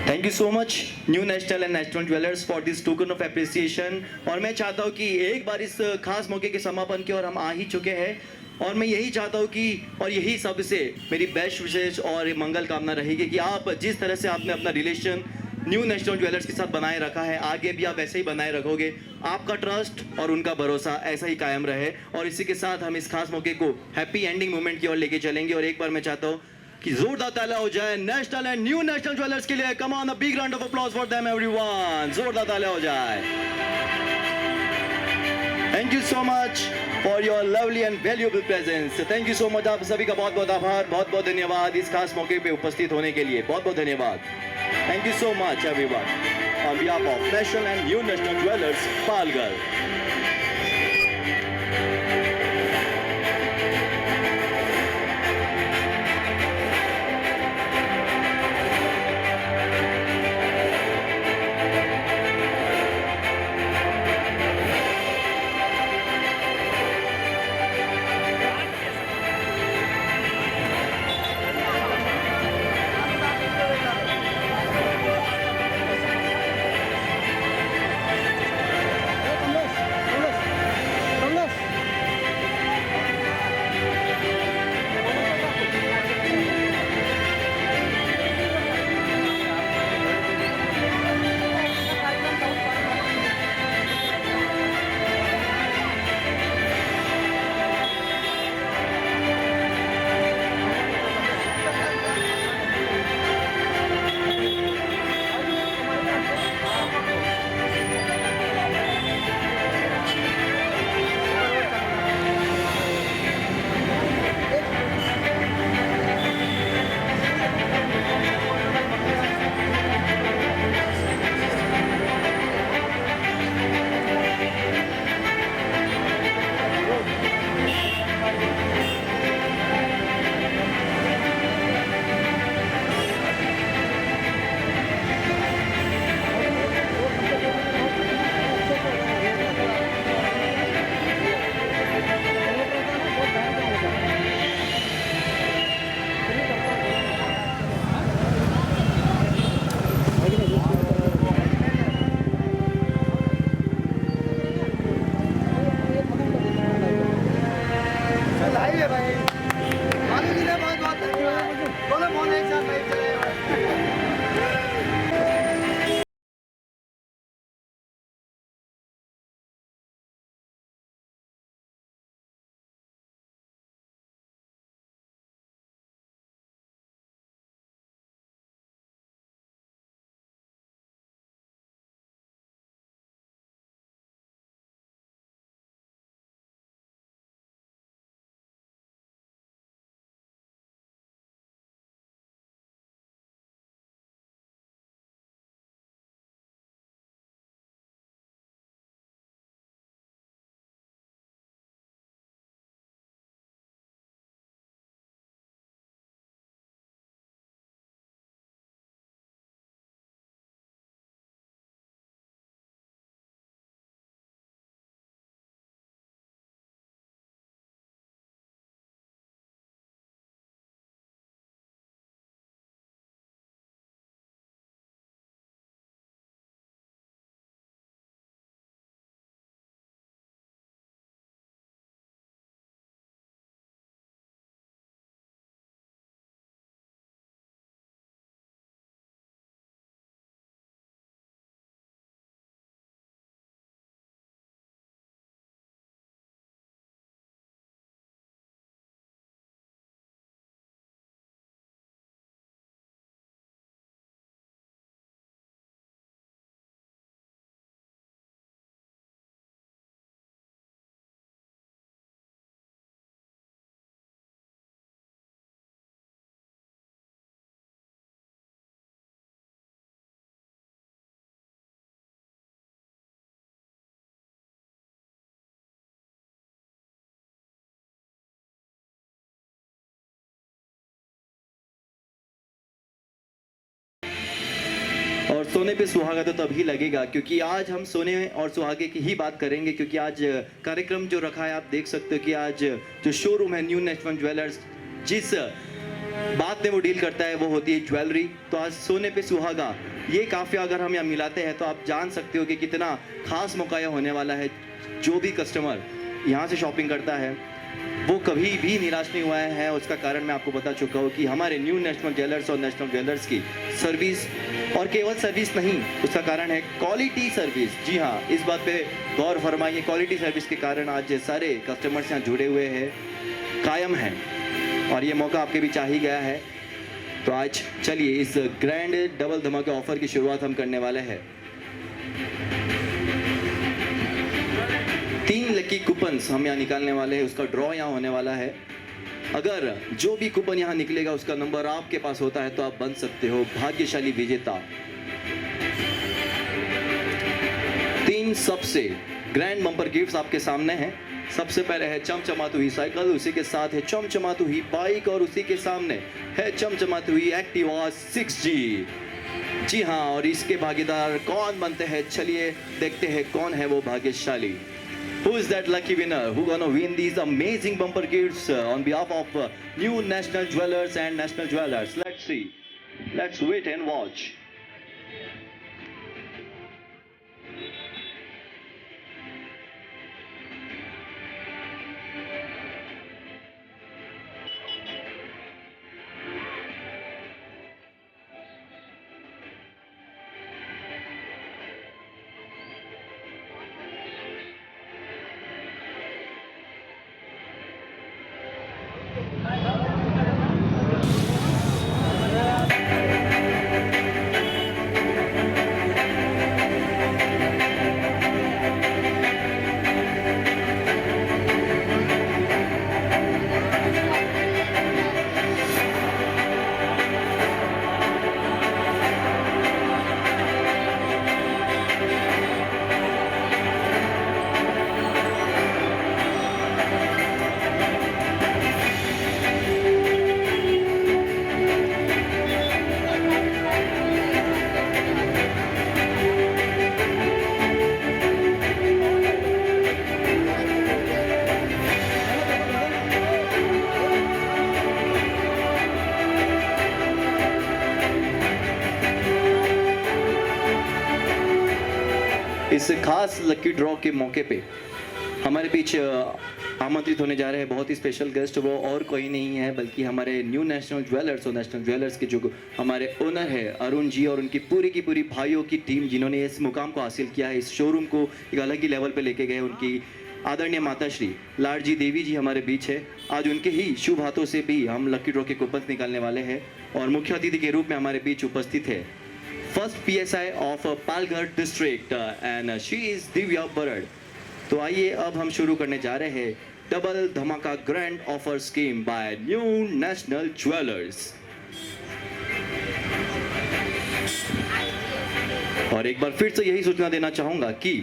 Thank you so much new national and national jewellers for this token of appreciation. और मैं चाहता हूँ कि एक बार इस खास मौके के समापन की ओर हम आ ही चुके हैं और मैं यही चाहता हूँ कि और यही सबसे मेरी बेस्ट विशेष और मंगल कामना रहेगी कि आप जिस तरह से आपने अपना रिलेशन न्यू नेशनल ज्वेलर्स के साथ बनाए रखा है, आगे भी आप ऐसे ही बनाए रखोगे। आपका ट्रस्ट और उनका भरोसा ऐसा ही कायम रहे और इसी के साथ हम इस खास मौके को हैप्पी एंडिंग मोमेंट की ओर लेके चलेंगे। और एक बार मैं चाहता हूँ कि जोरदार तालियां हो जाए national and New National jewellers के लिए। Come on a big round of applause for them everyone. जोरदार तालियां हो जाए। Thank you so much for your lovely and valuable presence. Thank you so much. आप सभी का बहुत बहुत आभार, बहुत बहुत धन्यवाद इस खास मौके पे उपस्थित होने के लिए। बहुत बहुत धन्यवाद। Thank you so much everyone on behalf of national and New National jewellers Palghar. और सोने पे सुहागा तो तभी लगेगा क्योंकि आज हम सोने और सुहागे की ही बात करेंगे, क्योंकि आज कार्यक्रम जो रखा है आप देख सकते हो कि आज जो शोरूम है न्यू नेशनल ज्वेलर्स, जिस बात में वो डील करता है वो होती है ज्वेलरी। तो आज सोने पे सुहागा ये काफ़ी अगर हम यहाँ मिलाते हैं तो आप जान सकते हो कि कितना खास मौका यह होने वाला है। जो भी कस्टमर यहाँ से शॉपिंग करता है वो कभी भी निराश नहीं हुआ है। उसका कारण मैं आपको बता चुका हूँ कि हमारे न्यू नेशनल ज्वेलर्स और नेशनल ज्वेलर्स की सर्विस, और केवल सर्विस नहीं, उसका कारण है क्वालिटी सर्विस। जी हाँ, इस बात पे गौर फरमाइए। क्वालिटी सर्विस के कारण आज सारे कस्टमर्स यहाँ जुड़े हुए हैं, कायम हैं, और ये मौका आपके भी चाह ही गया है। तो आज चलिए इस ग्रैंड डबल धमाके ऑफर की शुरुआत हम करने वाले हैं। 3 लकी कूपन्स हम यहाँ निकालने वाले हैं, उसका ड्रॉ यहाँ होने वाला है। अगर जो भी कूपन यहाँ निकलेगा उसका नंबर आपके पास होता है तो आप बन सकते हो भाग्यशाली विजेता। 3 सबसे ग्रैंड बम्पर गिफ्ट्स आपके सामने हैं। सबसे पहले है चमचमाती हुई साइकिल, उसी के साथ है चमचमाती हुई बाइक, और उसी के सामने है चमचमाती हुई एक्टिवा 6G। जी हाँ, और इसके भागीदार कौन बनते हैं, चलिए देखते हैं कौन है वो भाग्यशाली। Who is that lucky winner who gonna win these amazing bumper gifts on behalf of New National Jewelers and National Jewelers? Let's see. Let's wait and watch. इस खास लकी ड्रॉ के मौके पे हमारे बीच आमंत्रित होने जा रहे हैं बहुत ही स्पेशल गेस्ट। वो और कोई नहीं है बल्कि हमारे न्यू नेशनल ज्वेलर्स और नेशनल ज्वेलर्स के जो हमारे ओनर है अरुण जी, और उनकी पूरी भाइयों की टीम, जिन्होंने इस मुकाम को हासिल किया है, इस शोरूम को एक अलग ही लेवल पे लेके गए। उनकी आदरणीय माता श्री लाडजी देवी जी हमारे बीच है। आज उनके ही शुभ हाथों से भी हम लकी ड्रॉ के कूपन्स निकालने वाले हैं, और मुख्य अतिथि के रूप में हमारे बीच उपस्थित है first PSI of Palghar district and she is Divya Barad. तो आइए अब हम शुरू करने जा रहे हैं डबल धमाका grand offer scheme bye new National jewellers. और एक बार फिर से यही सूचना देना चाहूंगा कि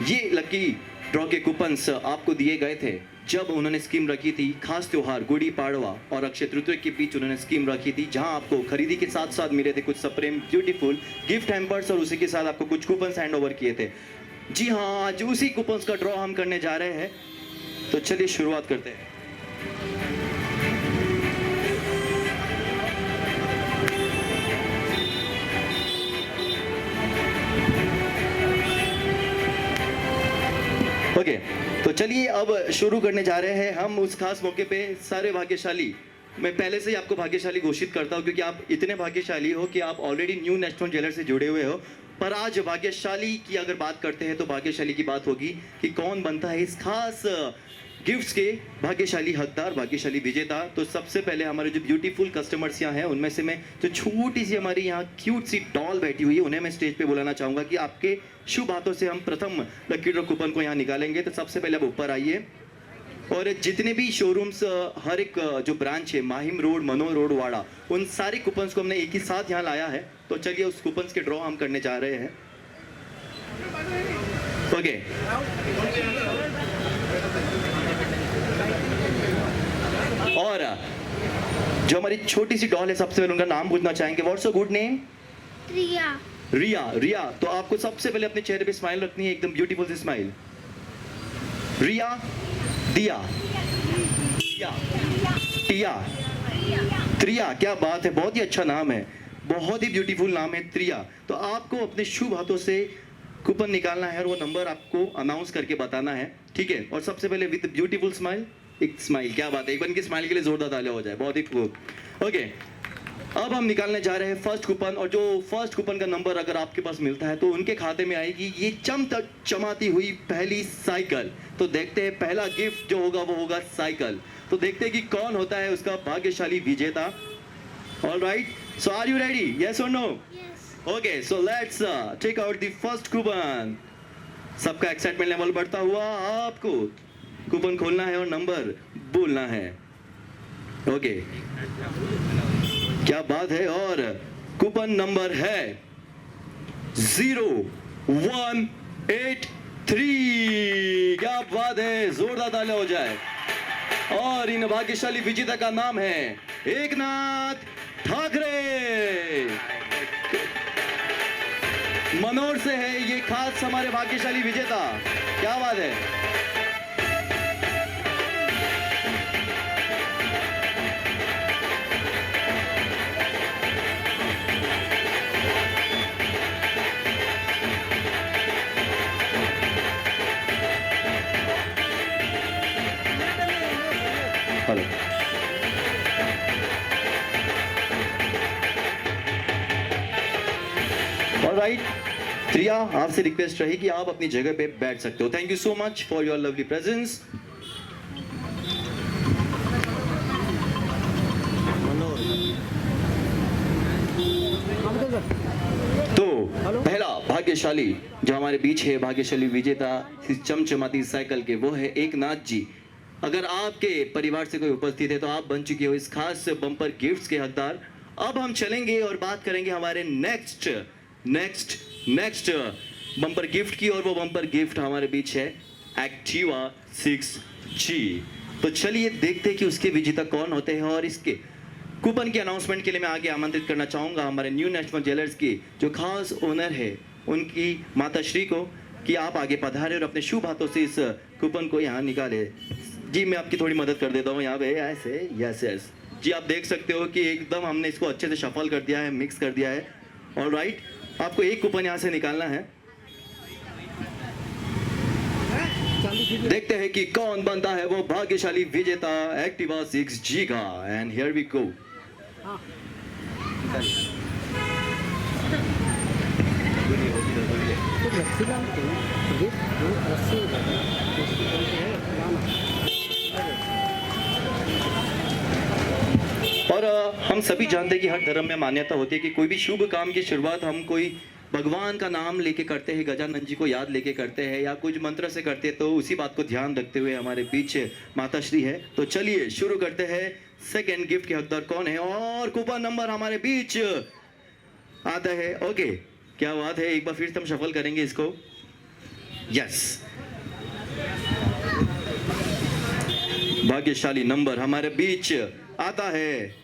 ये लकी ड्रॉ के कूपन्स आपको दिए गए थे जब उन्होंने स्कीम रखी थी खास त्योहार गुड़ी पाड़वा और अक्षय तृतीया के बीच उन्होंने स्कीम रखी थी, जहां आपको खरीदी के साथ साथ मिले थे कुछ सप्रेम ब्यूटीफुल गिफ्ट हैम्पर्स, और उसी के साथ आपको कुछ कूपन्स हैंड ओवर किए थे। जी हाँ, आज उसी कूपन्स का ड्रॉ हम करने जा रहे हैं। तो चलिए शुरुआत करते हैं। ओके, तो चलिए अब शुरू करने जा रहे हैं हम उस खास मौके पे। सारे भाग्यशाली, मैं पहले से ही आपको भाग्यशाली घोषित करता हूँ क्योंकि आप इतने भाग्यशाली हो कि आप ऑलरेडी न्यू नेशनल ज्वेलर से जुड़े हुए हो। पर आज भाग्यशाली की अगर बात करते हैं तो भाग्यशाली की बात होगी कि कौन बनता है इस खास गिफ्ट्स के भाग्यशाली हकदार, भाग्यशाली विजेता। तो सबसे पहले हमारे जो ब्यूटीफुल कस्टमर्स यहाँ हैं उनमें से मैं जो छोटी सी हमारी यहाँ क्यूट सी डॉल बैठी हुई है उन्हें मैं स्टेज पे बुलाना चाहूँगा कि आपके शुभ हाथों से हम प्रथम लकी ड्रॉ कूपन को यहाँ निकालेंगे। तो सबसे पहले आप ऊपर आइए, और जितने भी शोरूम्स हर एक जो ब्रांच है माहिम रोड, मनोहर रोड, वाड़ा, उन सारे कूपन्स को हमने एक ही साथ यहाँ लाया है। तो चलिए उस कूपन्स के ड्रॉ हम करने जा रहे हैं। ओके, और जो हमारी छोटी सी डॉल है सबसे पहले उनका नाम पूछना चाहेंगे। What's your good name? Priya. Riya, Riya, तो आपको सबसे पहले अपने चेहरे पे स्माइल रखनी है, एकदम ब्यूटीफुल सी स्माइल। रिया, दिया, टिया, टिया, त्रिया, क्या बात है, बहुत ही अच्छा नाम है, बहुत ही ब्यूटीफुल नाम है त्रिया। तो आपको अपने शुभ हाथों से कूपन निकालना है और वो नंबर आपको अनाउंस करके बताना है, ठीक है। और सबसे पहले विद ब्यूटीफुल स्माइल, एक स्माइल, क्या बात है, एक बन की स्माइल के लिए जोरदार तालियां हो जाए, बहुत ही खूब। ओके, अब हम निकालने जा रहे हैं फर्स्ट कूपन, और जो फर्स्ट कूपन का नंबर अगर आपके पास मिलता है तो उनके खाते में आएगी ये चमाती हुई पहली साइकिल। तो देखते हैं पहला गिफ्ट जो होगा वो होगा साइकिल। तो देखते हैं कि कौन होता है उसका भाग्यशाली विजेता। Alright, so are you ready? Yes और no? Okay, so let's take out the first coupon. सबका एक्साइटमेंट लेवल बढ़ता हुआ, आपको कूपन खोलना है और नंबर बोलना है। ओके, क्या बात है, और कूपन नंबर है 0183। क्या बात है, जोरदार तालियां हो जाए। और इन भाग्यशाली विजेता का नाम है एकनाथ ठाकरे। मनोर से है ये खास हमारे भाग्यशाली विजेता, क्या बात है। हेलो, ऑलराइट, त्रिया, आपसे रिक्वेस्ट रही कि आप अपनी जगह पे बैठ सकते हो। Thank you so much for your lovely presence. तो पहला भाग्यशाली जो हमारे बीच है, भाग्यशाली विजेता इस चमचमाती साइकिल के, वो है एकनाथ जी। अगर आपके परिवार से कोई उपस्थित है तो आप बन चुके हो इस खास बम्पर गिफ्ट्स के हकदार। अब हम चलेंगे और बात करेंगे हमारे नेक्स्ट बम्पर गिफ्ट की, और वो बम्पर गिफ्ट हमारे बीच है एक्टिवा 6G। तो चलिए देखते हैं कि उसके विजेता कौन होते हैं। और इसके कूपन के अनाउंसमेंट के लिए मैं आगे आमंत्रित करना चाहूँगा हमारे न्यू नेशनल ज्वेलर्स की जो खास ओनर है, उनकी माता श्री को, कि आप आगे पधारे और अपने शुभ हाथों से इस कूपन को यहाँ निकाले। जी, मैं आपकी थोड़ी मदद कर देता हूँ यहाँ पे, ऐसे, यस यस जी, आप देख सकते हो कि एकदम हमने इसको अच्छे से शफल कर दिया है, मिक्स कर दिया है। ऑलराइट, आपको एक कूपन यहाँ से निकालना है। देखते हैं कि कौन बनता है वो भाग्यशाली विजेता एक्टिवा 6G का। And here we go. और हम सभी जानते हैं कि हर धर्म में मान्यता होती है कि कोई भी शुभ काम की शुरुआत हम कोई भगवान का नाम लेके करते हैं, गजानन जी को याद लेके करते हैं, या कुछ मंत्र से करते हैं। तो उसी बात को ध्यान रखते हुए हमारे बीच माता श्री है। तो चलिए शुरू करते हैं। सेकेंड गिफ्ट के हकदार कौन है, और कूपन नंबर हमारे बीच आता है। ओके, क्या बात है, एक बार फिर से हम शफल करेंगे इसको। यस, भाग्यशाली नंबर हमारे बीच आता है।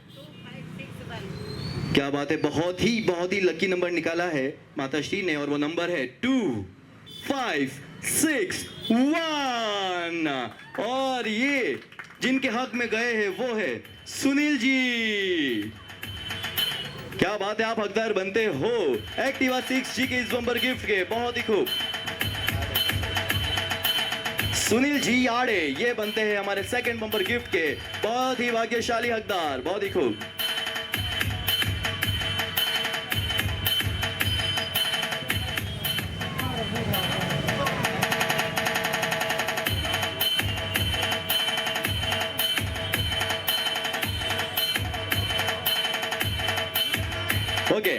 क्या बात है, बहुत ही लकी नंबर निकाला है माता श्री ने, और वो नंबर है 2561। और ये जिनके हक में गए हैं वो है सुनील जी। क्या बात है, आप हकदार बनते हो एक्टिवा 6G के इस बम्पर गिफ्ट के। बहुत ही खूब, सुनील जी आड़े ये बनते हैं हमारे सेकंड बम्पर गिफ्ट के बहुत ही भाग्यशाली हकदार। बहुत ही खूब। ओके,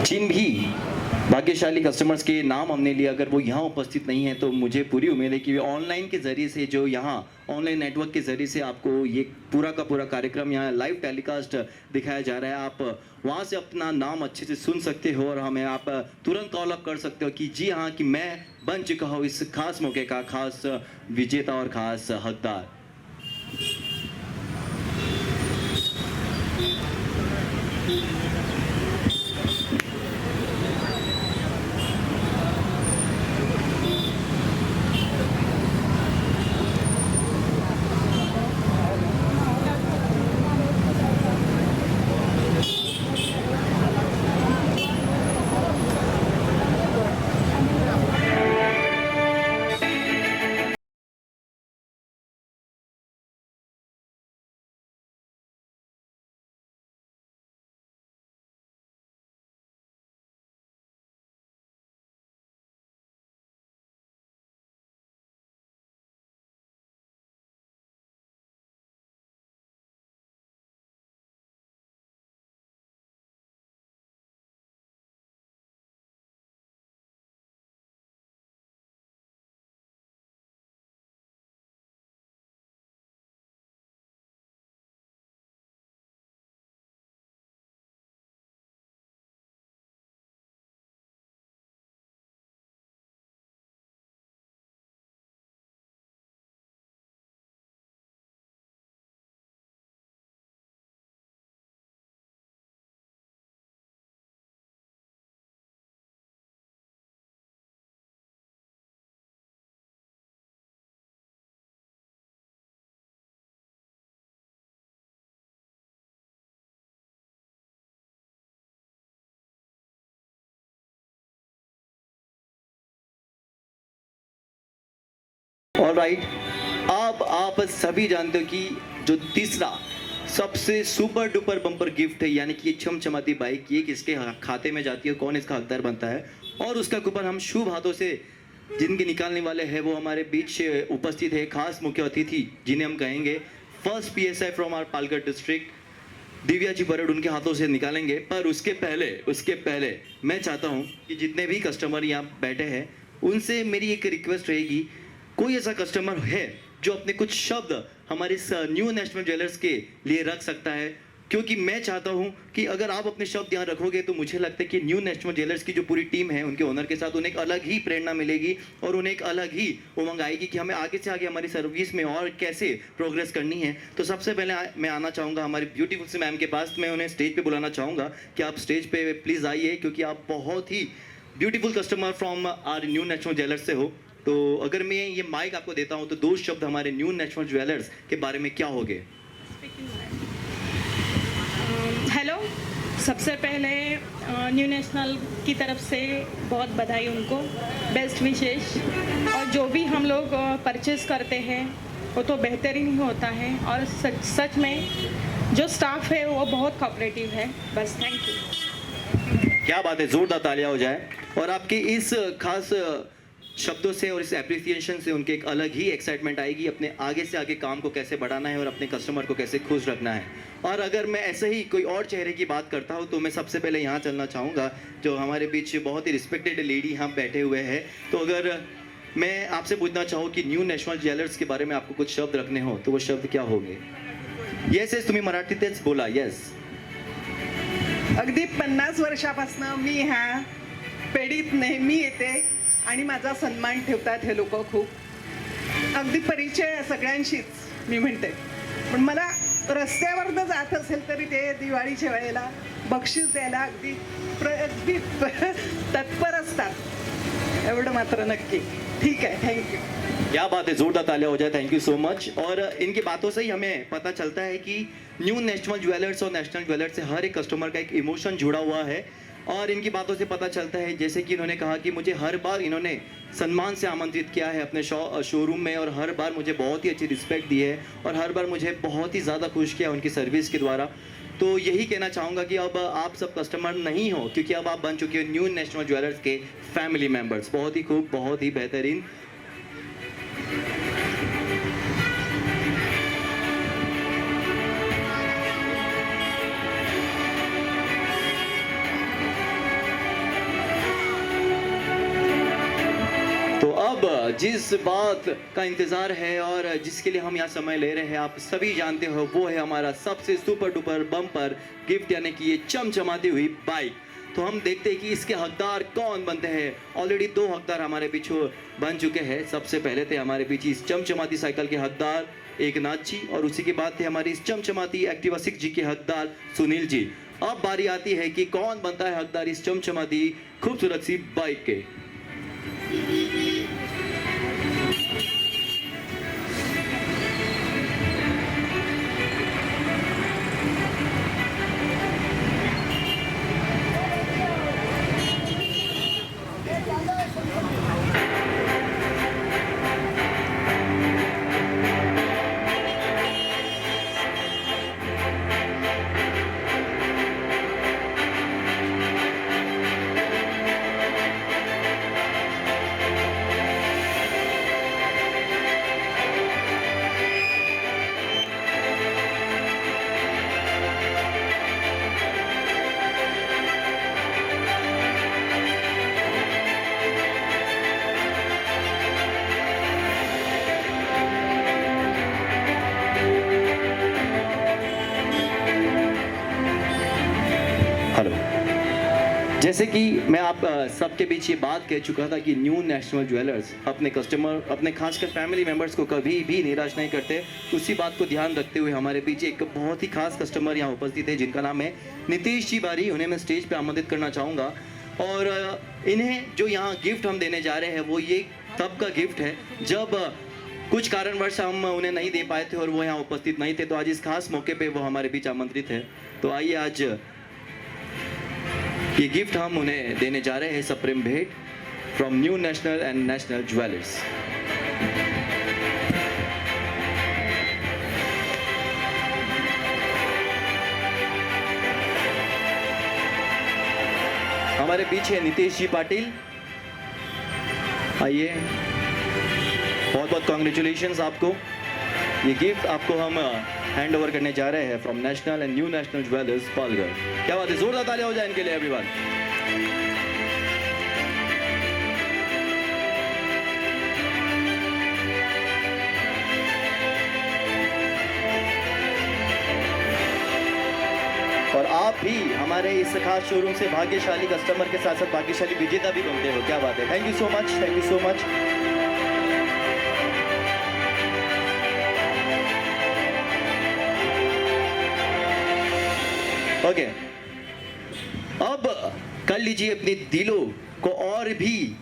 जिन भी भाग्यशाली कस्टमर्स के नाम हमने लिए, अगर वो यहाँ उपस्थित नहीं है तो मुझे पूरी उम्मीद है कि ऑनलाइन के ज़रिए से, जो यहाँ ऑनलाइन नेटवर्क के ज़रिए से आपको ये पूरा का पूरा कार्यक्रम यहाँ लाइव टेलीकास्ट दिखाया जा रहा है, आप वहाँ से अपना नाम अच्छे से सुन सकते हो और हमें आप तुरंत कॉल अप कर सकते हो कि जी हाँ, कि मैं बन चुका हूँ इस खास मौके का खास विजेता और खास हकदार। ऑलराइट, अब आप सभी जानते हो कि जो तीसरा सबसे सुपर डुपर बम्पर गिफ्ट है, यानी कि ये चमचमाती बाइक, ये किसके खाते में जाती है, कौन इसका हकदार बनता है, और उसका कूपन हम शुभ हाथों से जिनके निकालने वाले हैं वो हमारे बीच उपस्थित है खास मुख्य अतिथि, जिन्हें हम कहेंगे first PSI from our Palghar district, Divya ji Barad, उनके हाथों से निकालेंगे। पर उसके पहले मैं चाहता हूँ कि जितने भी कस्टमर यहाँ बैठे हैं उनसे मेरी एक रिक्वेस्ट रहेगी, कोई ऐसा कस्टमर है जो अपने कुछ शब्द हमारे इस न्यू नेशनल ज्वेलर्स के लिए रख सकता है, क्योंकि मैं चाहता हूं कि अगर आप अपने शब्द यहाँ रखोगे तो मुझे लगता है कि न्यू नेशनल ज्वेलर्स की जो पूरी टीम है उनके ओनर के साथ उन्हें एक अलग ही प्रेरणा मिलेगी और उन्हें एक अलग ही उमंग आएगी कि हमें आगे से आगे हमारी सर्विस में और कैसे प्रोग्रेस करनी है। तो सबसे पहले मैं आना चाहूँगा हमारी ब्यूटीफुल सी मैम के पास, मैं उन्हें स्टेज पर बुलाना चाहूँगा कि आप स्टेज पर प्लीज़ आइए, क्योंकि आप बहुत ही beautiful customer from our New National Jewellers से हो। तो अगर मैं ये माइक आपको देता हूँ तो 2 शब्द हमारे न्यू नेशनल ज्वेलर्स के बारे में क्या होंगे? हेलो, सबसे पहले न्यू नेशनल की तरफ से बहुत बधाई उनको, बेस्ट विशेष। और जो भी हम लोग परचेस करते हैं वो तो बेहतरीन ही होता है, और सच में जो स्टाफ है वो बहुत कोऑपरेटिव है। बस थैंक यू। क्या बात है, जोरदार तालियां हो जाए। और आपके इस खास शब्दों से और इस एप्रिसिएशन से उनके एक अलग ही एक्साइटमेंट आएगी अपने आगे से आगे काम को कैसे बढ़ाना है और अपने कस्टमर को कैसे खुश रखना है। और अगर मैं ऐसे ही कोई और चेहरे की बात करता हूँ तो मैं सबसे पहले यहाँ चलना चाहूँगा, जो हमारे बीच बहुत ही रिस्पेक्टेड लेडी यहाँ बैठे हुए हैं। तो अगर मैं आपसे पूछना चाहूँ कि न्यू नॅशनल ज्वेलर्स के बारे में आपको कुछ शब्द रखने हो तो वो शब्द क्या होंगे? येस येस, तुम्ही मराठीतच बोला, येस। अगदी 50 वर्षापासून मी ह्या पेढीत नेहमी येते आणि माझा सन्मान ठेवतात हे लोक खूप। अगदी परिचय सगळ्यांशीच मी म्हणते, पण मला रस्त्यावरनं जात असेल तरी ते दिवाळीच्या वेळेला बक्षीस द्यायला अगदी तत्पर असतात, एवढं मात्र नक्की। ठीक है, थैंक यू। क्या बात है, जोरदार तालियां हो जाए, थैंक यू सो मच। और इनकी बातों से ही हमें पता चलता है कि न्यू नेशनल ज्वेलर्स और नेशनल ज्वेलर्स से हर एक कस्टमर का एक इमोशन जुड़ा हुआ है। और इनकी बातों से पता चलता है, जैसे कि इन्होंने कहा कि मुझे हर बार इन्होंने सम्मान से आमंत्रित किया है अपने शोरूम में, और हर बार मुझे बहुत ही अच्छी रिस्पेक्ट दी है और हर बार मुझे बहुत ही ज़्यादा खुश किया उनकी सर्विस के द्वारा। तो यही कहना चाहूँगा कि अब आप सब कस्टमर नहीं हो, क्योंकि अब आप बन चुके हो न्यू नेशनल ज्वेलर्स के फैमिली मेम्बर्स। बहुत ही खूब, बहुत ही बेहतरीन। जिस बात का इंतज़ार है और जिसके लिए हम यहाँ समय ले रहे हैं, आप सभी जानते हो, वो है हमारा सबसे सुपर डुपर बम्पर गिफ्ट, यानी कि ये चमचमाती हुई बाइक। तो हम देखते हैं कि इसके हकदार कौन बनते हैं। ऑलरेडी 2 हकदार हमारे पीछे बन चुके हैं। सबसे पहले थे हमारे पीछे इस चमचमाती साइकिल के हकदार एकनाथ जी, और उसी के बाद थे हमारी इस चमचमाती एक्टिवा 6G के हकदार सुनील जी। अब बारी आती है कि कौन बनता है हकदार इस चमचमाती खूबसूरत सी बाइक के। हेलो, जैसे कि मैं आप सबके बीच ये बात कह चुका था कि न्यू नेशनल ज्वेलर्स अपने कस्टमर, अपने खासकर फैमिली मेंबर्स को कभी भी निराश नहीं करते। तो उसी बात को ध्यान रखते हुए हमारे बीच एक बहुत ही खास कस्टमर यहाँ उपस्थित है, जिनका नाम है नीतीश जी बारी। उन्हें मैं स्टेज पे आमंत्रित करना चाहूँगा, और इन्हें जो यहाँ गिफ्ट हम देने जा रहे हैं वो ये तब का गिफ्ट है जब कुछ कारणवश हम उन्हें नहीं दे पाए थे और वो यहाँ उपस्थित नहीं थे। तो आज इस खास मौके पे वो हमारे बीच आमंत्रित है। तो आइए आज ये गिफ्ट हम उन्हें देने जा रहे हैं, सप्रेम भेंट from new national and national jewellers. हमारे पीछे नीतीश जी पाटिल, आइए। बहुत बहुत कॉन्ग्रेचुलेशंस आपको। ये गिफ्ट आपको हम हैंड ओवर करने जा रहे हैं from national and New National jewellers Palghar. क्या बात है, जोरदार तालियां हो जाए इनके लिए एवरीवन। और आप भी हमारे इस खास शोरूम से भाग्यशाली कस्टमर के साथ साथ भाग्यशाली विजेता भी बनते हो। क्या बात है, thank you so much, thank you so much. Okay, अब कर लीजिए अपने दिलों को और भी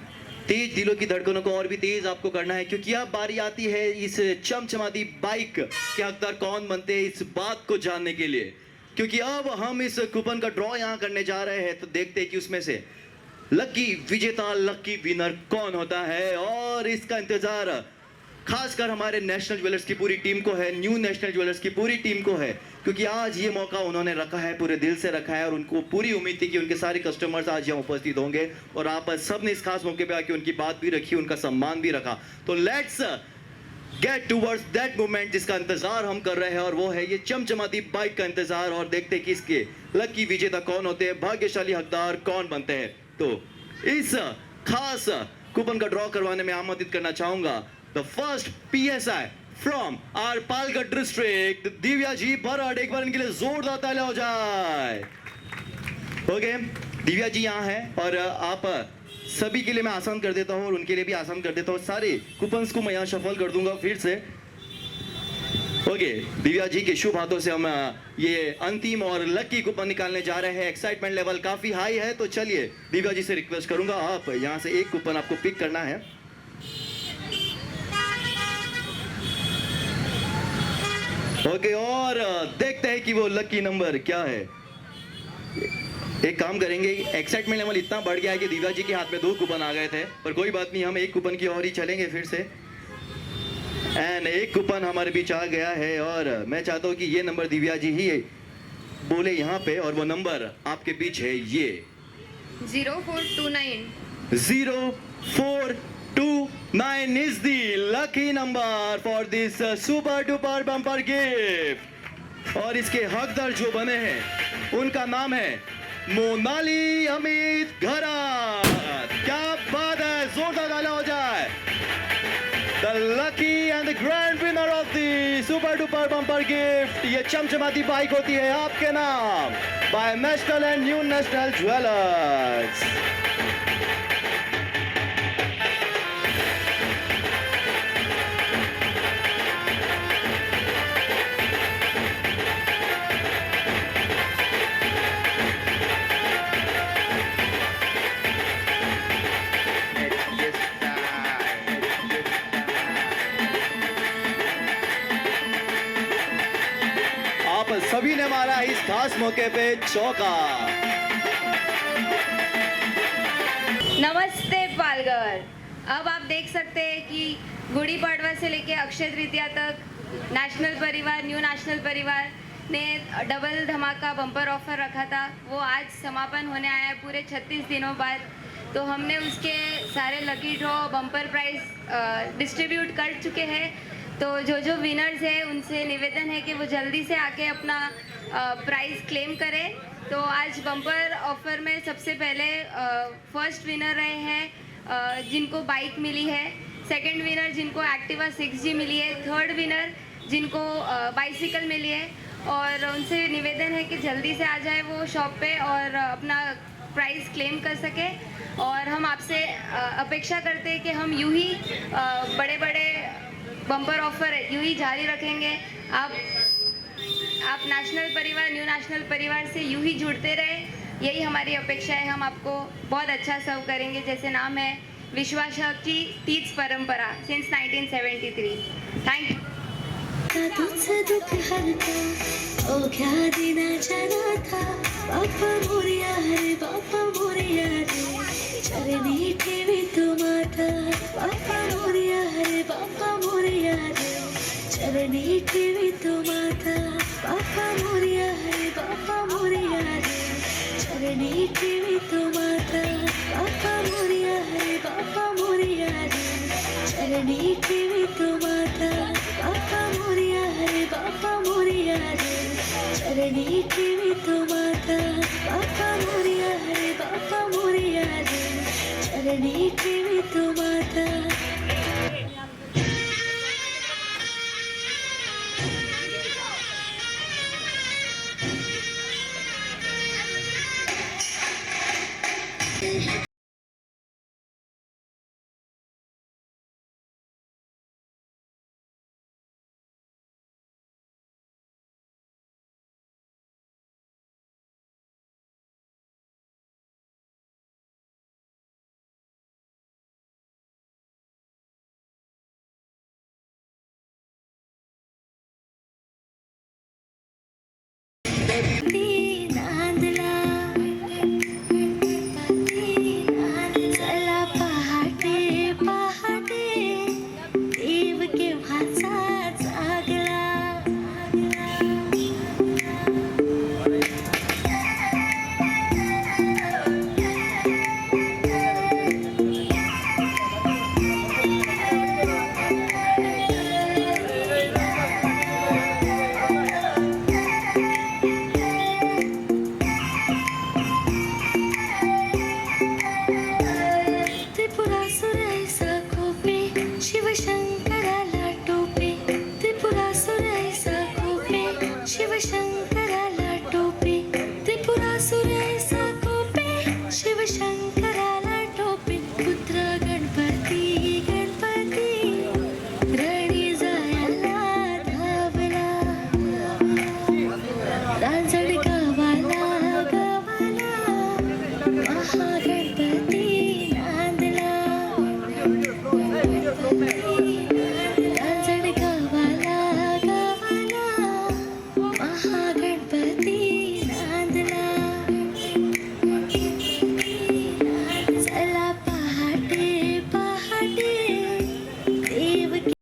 तेज, दिलों की धड़कनों को और भी तेज आपको करना है, क्योंकि अब बारी आती है इस चमचमाती बाइक के हकदार कौन बनते हैं इस बात को जानने के लिए। क्योंकि अब हम इस कूपन का ड्रॉ यहाँ करने जा रहे हैं, तो देखते हैं कि उसमें से लकी विजेता, लकी विनर कौन होता है। और इसका इंतजार खासकर हमारे नेशनल ज्वेलर्स की पूरी टीम को है, न्यू नेशनल ज्वेलर्स की पूरी टीम को है, क्योंकि आज ये मौका उन्होंने रखा है, पूरे दिल से रखा है, और उनको पूरी उम्मीद थी कि उनके सारे कस्टमर्स आज यहाँ उपस्थित होंगे, और आप सब ने इस खास मौके पे आके उनकी बात भी रखी, उनका सम्मान भी रखा। तो let's get towards that moment जिसका इंतजार हम कर रहे हैं, और वो है ये चमचमाती बाइक का इंतजार। और देखते हैं कि इसके लकी विजेता कौन होते हैं, भाग्यशाली हकदार कौन बनते हैं। तो इस खास कूपन का ड्रॉ करवाने में आमंत्रित करना चाहूंगा the first PSI from our Palghar district, Divya ji Bharat. एक बार इनके लिए जोरदार तालियां हो जाए। ओके, दिव्या जी यहाँ है, और आप सभी के लिए मैं आसान कर देता हूँ और उनके लिए भी आसान कर देता हूँ। सारे कूपन्स को मैं यहाँ शफल कर दूंगा फिर से। ओके, दिव्या जी के शुभ हाथों से हम ये अंतिम और लकी कूपन निकालने जा रहे हैं। एक्साइटमेंट लेवल काफी हाई है, तो चलिए दिव्या जी से रिक्वेस्ट करूंगा, आप यहाँ से एक कूपन आपको पिक करना है। ओके, और देखते हैं कि वो लकी नंबर क्या है। एक काम करेंगे, एक्साइटमेंट लेवल इतना बढ़ गया है कि दिव्या जी के हाथ में 2 कूपन आ गए थे, पर कोई बात नहीं, हम एक कूपन की ओर ही चलेंगे फिर से। एंड एक कूपन हमारे बीच आ गया है, और मैं चाहता हूँ कि ये नंबर दिव्या जी ही बोले यहाँ पे, और वो नंबर आपके बीच है ये 0429। 0429 is the lucky number for this super duper bumper gift। और इसके हकदार जो बने हैं उनका नाम है मोनाली अमित घरा। क्या बात है, जोरदार तालियां हो जाए। Lucky and the grand winner of the super duper bumper gift, ये चमचमाती बाइक होती है आपके नाम by National and New National Jewellers. आप सभी ने मारा इस खास मौके पे चौका। नमस्ते पालघर। अब आप देख सकते हैं कि गुड़ी पड़वा से लेके अक्षय तृतीया तक नेशनल परिवार, न्यू नेशनल परिवार ने डबल धमाका बम्पर ऑफर रखा था। वो आज समापन होने आया है पूरे 36 दिनों बाद। तो हमने उसके सारे lucky draw bumper price distribute कर चुके हैं। तो जो विनर्स हैं उनसे निवेदन है कि वो जल्दी से आके अपना प्राइस क्लेम करें। तो आज बम्पर ऑफर में सबसे पहले फर्स्ट विनर रहे हैं जिनको बाइक मिली है, सेकंड विनर जिनको एक्टिवा 6G मिली है, थर्ड विनर जिनको बाइसिकल मिली है। और उनसे निवेदन है कि जल्दी से आ जाए वो शॉप पे और अपना प्राइस क्लेम कर सके। और हम आपसे अपेक्षा करते हैं कि हम यूं ही बड़े बड़े बम्पर ऑफर यूं ही जारी रखेंगे। आप नेशनल परिवार, न्यू नेशनल परिवार से यूं ही जुड़ते रहे, यही हमारी अपेक्षा है। हम आपको बहुत अच्छा सर्व करेंगे। जैसे नाम है विश्वासाची तीच परंपरा सिंस 1973। Thank you. तुझसे दुख हरता ओ क्या देना चाहा था बापा मोरिया रे बापा मोरिया रे चरणी ठेवी तो माता बापा मोरिया रे बापा मोरिया रे चरणी ठेवी तो माता बापा मोरिया रे बापा मोरिया रे चरणी ठेवी तो माता बापा मोरिया रे बापा मोरिया रे चरणी